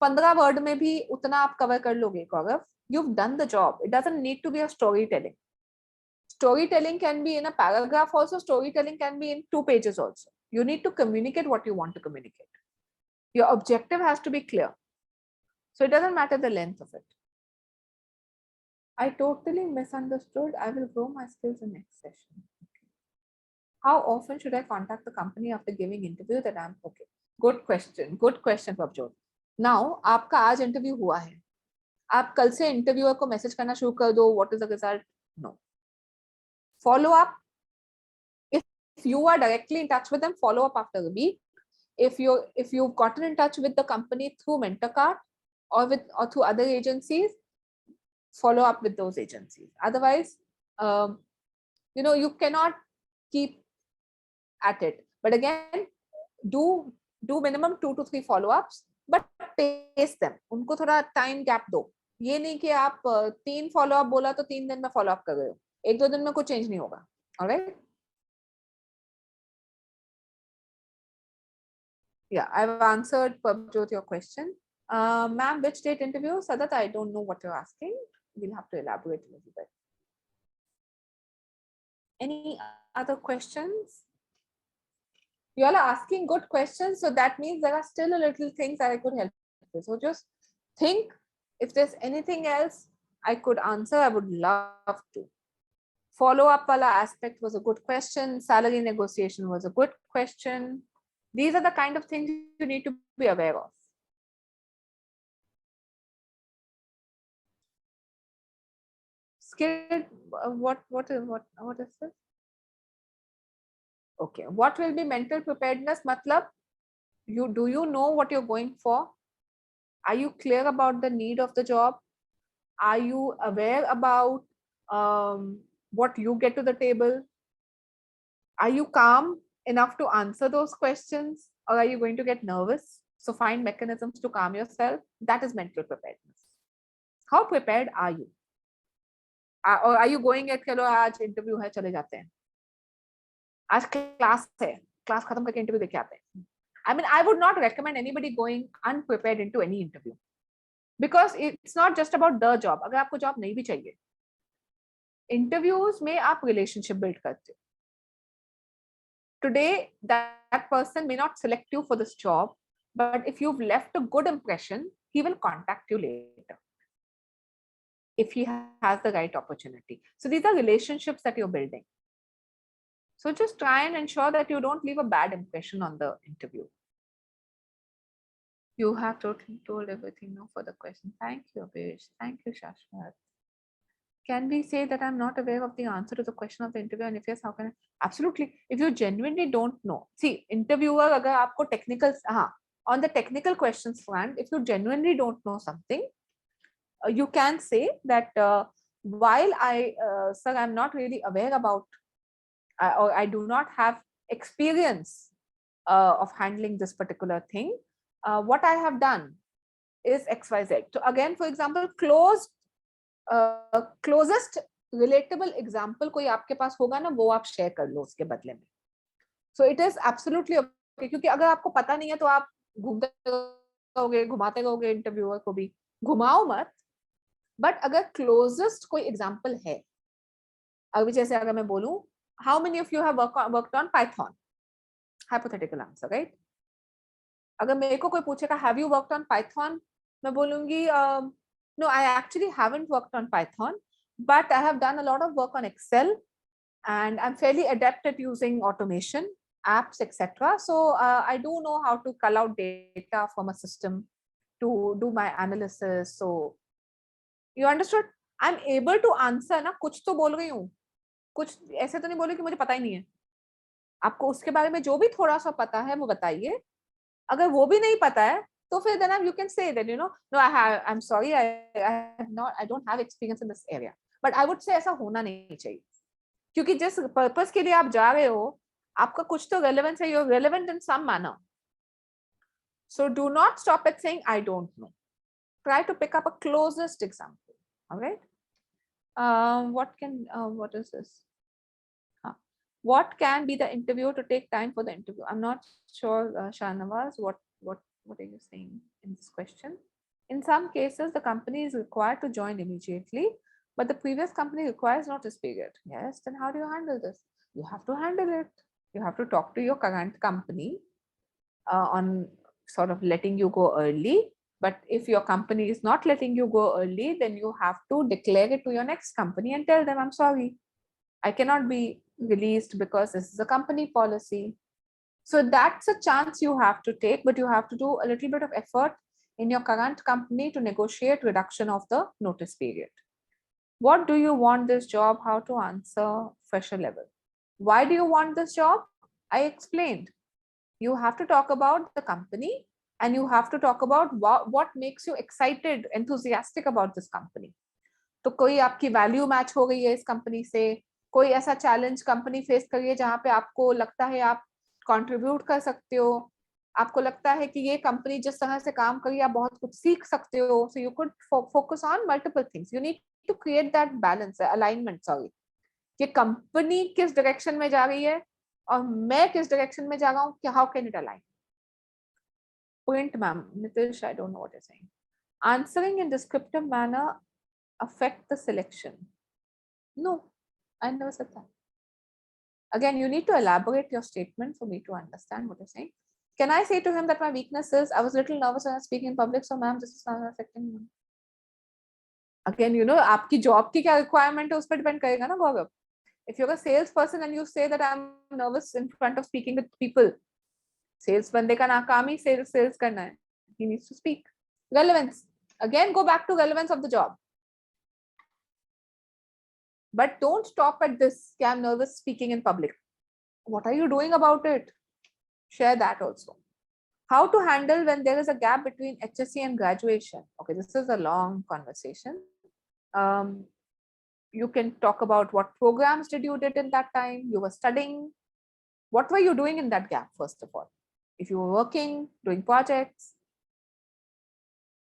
15 वर्ड में भी उतना आप कवर कर लोगे गौरव, you've done the job. It doesn't need to be a storytelling. Storytelling can be in a paragraph also. Storytelling can be in 2 pages also. You need to communicate what you want to communicate. Your objective has to be clear. So it doesn't matter the length of it. I totally misunderstood. I will grow my skills in next session. Okay. How often should I contact the company after giving interview that I'm okay? Good question. Good question, Prabjot. Now, आपका आज interview हुआ है, आप कल से interviewer को message करना शुरू कर दो, what is the result? No. Follow up. If you are directly in touch with them, follow up after a week. If you've gotten in touch with the company through MentorCart or through other agencies, follow up with those agencies. Otherwise, you cannot keep at it. But again, do minimum 2 to 3 follow-ups. But pace them, उनको थोड़ा time gap दो. ये नहीं कि आप 3 follow up बोला तो 3 दिन में फॉलोअप कर रहे हो, 1-2 दिन में कुछ चेंज नहीं होगा. Alright. Yeah, I've answered Prabjot your question. Ma'am, which date interview? Sadat, I don't know what you're asking. We'll have to elaborate a little bit. Any other questions? You all are asking good questions, so that means there are still a little things that I could help with. So just think if there's anything else I could answer, I would love to. Follow-up wala aspect was a good question. Salary negotiation was a good question. These are the kind of things you need to be aware of. Skilled, what is this? Okay, what will be mental preparedness? Matlab, do you know what you're going for? Are you clear about the need of the job? Are you aware about what you get to the table? Are you calm enough to answer those questions, or are you going to get nervous? So find mechanisms to calm yourself. That is mental preparedness. How prepared are you? Or are you going at चलो आज interview है चले जाते हैं आज class है class खत्म करके interview देके आते हैं I mean, I would not recommend anybody going unprepared into any interview because it's not just about the job. अगर आपको job नहीं भी चाहिए, interviews में आप relationship build करते हो. Today, that person may not select you for this job, but if you've left a good impression, he will contact you later if he has the right opportunity. So these are relationships that you're building. So just try and ensure that you don't leave a bad impression on the interview. You have totally told everything now for the question. Thank you, Abhish. Thank you, Shashwat. Can we say that I'm not aware of the answer to the question of the interview? And if yes, how can I? Absolutely. If you genuinely don't know, see, interviewer, agar aapko technical, on the technical questions front, if you genuinely don't know something, you can say that while sir, I'm not really aware about, or I do not have experience of handling this particular thing. What I have done is XYZ. So again, for example, closest relatable example कोई आपके पास होगा ना वो आप share कर लो उसके बदले में. So it is absolutely okay क्योंकि अगर आपको पता नहीं है तो आप घूमते रहोगे घुमाते रहोगे इंटरव्यूअर को भी घुमाओ मत. But अगर closest कोई example है, अभी जैसे अगर मैं बोलूं, how many of you have worked on Python? Hypothetical answer, right? अगर मेरे को कोई पूछेगा have you worked on Python, मैं बोलूंगी no, I actually haven't worked on Python, but I have done a lot of work on Excel and I'm fairly adept at using automation, apps, etc. So I do know how to cull out data from a system to do my analysis. So you understood? I'm able to answer ना, कुछ तो बोल रही हूँ, कुछ ऐसे तो नहीं बोल रही कि मुझे पता ही नहीं है. आपको उसके बारे में जो भी थोड़ा सा पता है वो बताइए. अगर वो भी नहीं पता है तो फिर then you can say that no, I'm sorry, I don't have experience in this area. But I would say ऐसा होना नहीं चाहिए क्योंकि जिस पर्पस के लिए आप जा रहे हो आपका कुछ तो relevance है, you're relevant in some manner. So do not stop at saying I don't know. Try to pick up a closest example. All right. What is this? What can be the interview to take time for the interview? I'm not sure, Shahnawaz, what are you saying in this question? In some cases, the company is required to join immediately, but the previous company requires notice period. Yes, then how do you handle this? You have to handle it. You have to talk to your current company on sort of letting you go early. But if your company is not letting you go early, then you have to declare it to your next company and tell them, I'm sorry, I cannot be released because this is a company policy. So that's a chance you have to take, but you have to do a little bit of effort in your current company to negotiate reduction of the notice period. What do you want this job? How to answer fresher level? Why do you want this job? I explained. You have to talk about the company and you have to talk about what makes you excited, enthusiastic about this company. तो कोई आपकी value match हो गई है इस company से, कोई ऐसा चैलेंज कंपनी फेस कर रही है जहां पे आपको लगता है आप कंट्रीब्यूट कर सकते हो, आपको लगता है कि ये कंपनी जिस तरह से काम कर रही है आप बहुत कुछ सीख सकते हो. So you could focus on multiple things. You need to create that balance, alignment. Sorry, ये कंपनी किस डायरेक्शन में जा रही है और मैं किस डायरेक्शन में जा रहा हूँ, how can it align. print, ma'am. Nitish, I don't know what you're saying. Answering in descriptive manner affect the selection. No, I never said that. Again, you need to elaborate your statement for me to understand what you're saying. Can I say to him that my weakness is I was a little nervous when I was speaking in public, so ma'am, this is not affecting me. Again, you know, आपकी job की क्या requirement है उस पर depend करेगा ना गौरव. If you're a salesperson and you say that I'm nervous in front of speaking with people, sales बंदे का ना काम ही sales करना है. He needs to speak. Relevance. Again, go back to relevance of the job. But don't stop at this. I'm nervous speaking in public. What are you doing about it? Share that also. How to handle when there is a gap between HSC and graduation. Okay, this is a long conversation. You can talk about what programs did you did in that time. You were studying. What were you doing in that gap, first of all? If you were working, doing projects.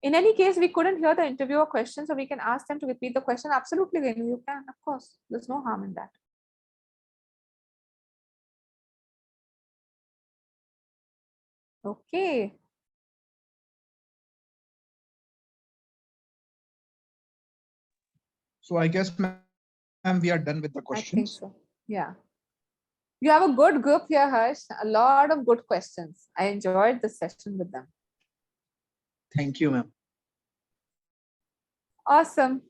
In any case, we couldn't hear the interviewer question, so we can ask them to repeat the question. Absolutely, Renu, you can, of course. There's no harm in that. Okay. So I guess, ma'am, we are done with the I think questions. so. Yeah. You have a good group here, Harsh. A lot of good questions. I enjoyed the session with them. Thank you, ma'am. Awesome.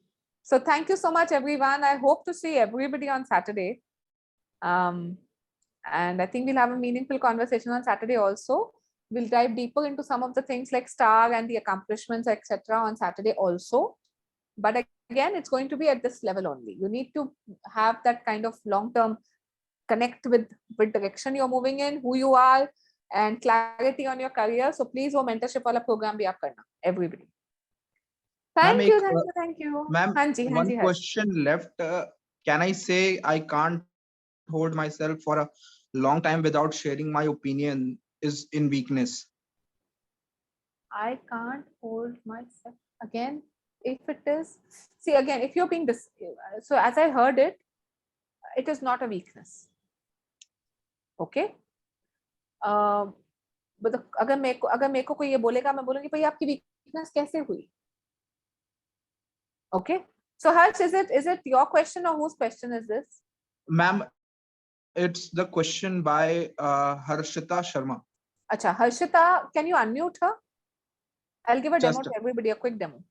So thank you so much, everyone. I hope to see everybody on Saturday. And I think we'll have a meaningful conversation on Saturday also. We'll dive deeper into some of the things like STAR and the accomplishments, etc. on Saturday also. But again, it's going to be at this level only. You need to have that kind of long-term connect with direction you're moving in, who you are, and clarity on your career. So please, wo mentorship wala program bhi aap karna, everybody. Thank Ma'am, you, thank you. Ma'am, Hanji, one Hanji, Harsh. question left. Can I say I can't hold myself for a long time without sharing my opinion is in weakness? I can't hold myself again. If it is, see again, if you're being this, so as I heard it, it is not a weakness. Okay. But अगर मेरे को कोई ये बोलेगा, मैं बोलूंगी भाई आपकी weakness कैसे हुई? Okay. So Harsh, is it your question or whose question is this? Ma'am, it's the question by Harshita Sharma. Acha, Harshita, can you unmute her? I'll give a demo Just to everybody, a quick demo.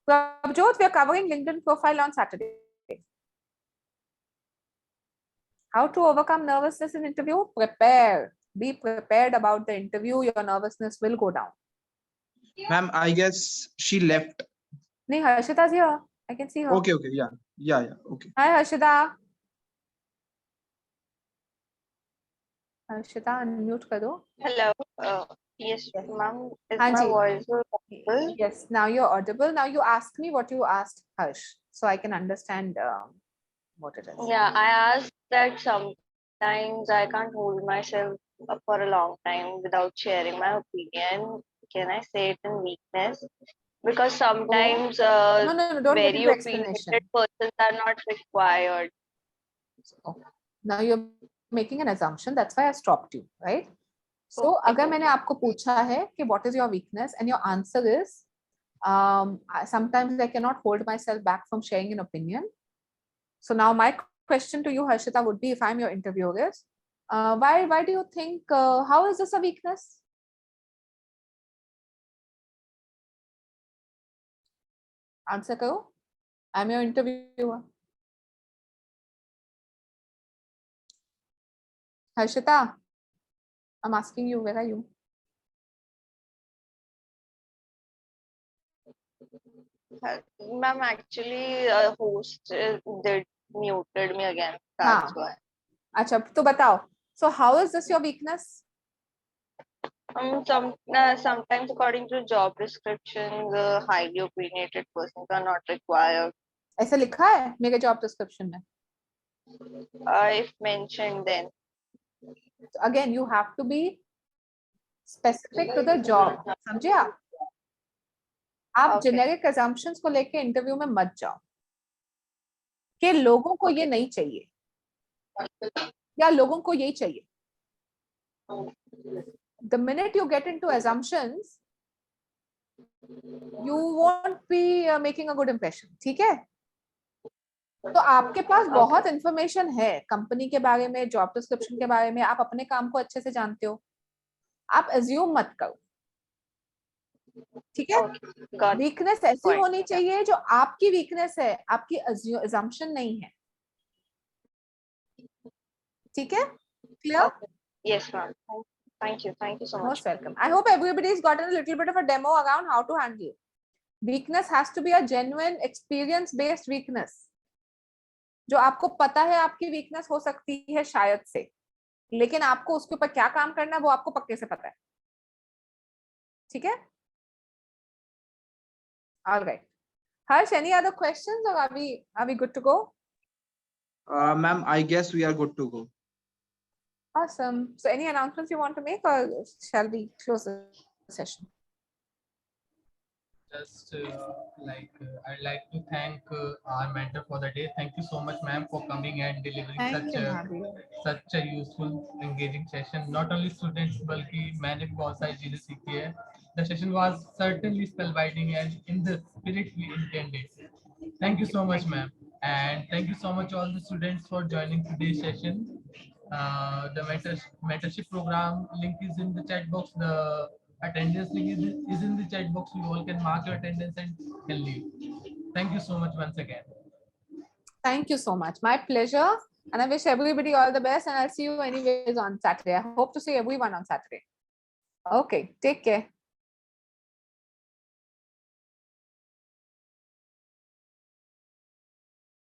Prabjot, we are covering LinkedIn profile on Saturday. How to overcome nervousness in interview? Prepare. Be prepared about the interview. Your nervousness will go down. Ma'am, I guess she left. No, Harshita's here. I can see her. Okay, yeah, okay. Hi, Harshita. Harshita, unmute karo. Hello. Yes, ma'am. Is Haan my ji. voice audible? Yes, now you're audible. Now you ask me what you asked Harsh, so I can understand what it is. Yeah, I asked that sometimes I can't hold myself for a long time without sharing my opinion. Can I say it in weakness? Because sometimes No, don't get very into explanation. opinionated persons are not required. So, now you're making an assumption. That's why I stopped you, right? So, Okay. अगर मैंने आपको पूछा है कि what is your weakness, and your answer is sometimes I cannot hold myself back from sharing an opinion. So now my question to you, Harshita, would be, if I'm your interviewer, is why do you think, how is this a weakness? Answer karo. I'm your interviewer. Harshita, I'm asking you, where are you? Ma'am, actually, host did muted me again. हाँ. That's why. अच्छा, तो बताओ. So how is this your weakness? Sometimes according to job description, the highly opinionated persons are not required. ऐसा लिखा है मेरे job description में. If mentioned, then So again, you have to be specific to the job. समझे आप? आप Okay. generic assumptions को लेके इंटरव्यू में मत जाओ कि लोगों को ये नहीं चाहिए या लोगों को यही चाहिए. The minute you get into assumptions, you won't be making a good impression. ठीक है? तो आपके पास बहुत इंफॉर्मेशन है कंपनी के बारे में, जॉब डिस्क्रिप्शन के बारे में, आप अपने काम को अच्छे से जानते हो, आप अज्यूम मत करो, ठीक है? वीकनेस ऐसी होनी चाहिए जो आपकी वीकनेस है, आपकी अजम्पशन नहीं है, ठीक है? Clear? Yes, ma'am. Thank you so much. Most welcome. I hope everybody's gotten a little bit of a demo around how to handle it. Weakness has to be a genuine experience based weakness. जो आपको पता है आपकी weakness हो सकती है शायद से, लेकिन आपको उसके ऊपर क्या काम करना है वो आपको पक्के से पता है, ठीक है? All right. Harsh, any other questions or are we good to go? Ma'am, I guess we are good to go. Awesome. So any announcements you want to make or shall we close the session? Just I'd like to thank our mentor for the day. Thank you so much, ma'am, for coming and delivering such a useful, engaging session. Not only students, बल्कि मैंने भी बहुत सारी चीजें सीखी है. The session was certainly spellbinding and in the spirit we intended. Thank you so much, ma'am, and thank you so much all the students for joining today's session. The mentorship program link is in the chat box. The attendance link is in the chat box. You all can mark your attendance and can leave. Thank you so much once again. Thank you so much. My pleasure. And I wish everybody all the best. And I'll see you anyways on Saturday. I hope to see everyone on Saturday. Okay. Take care.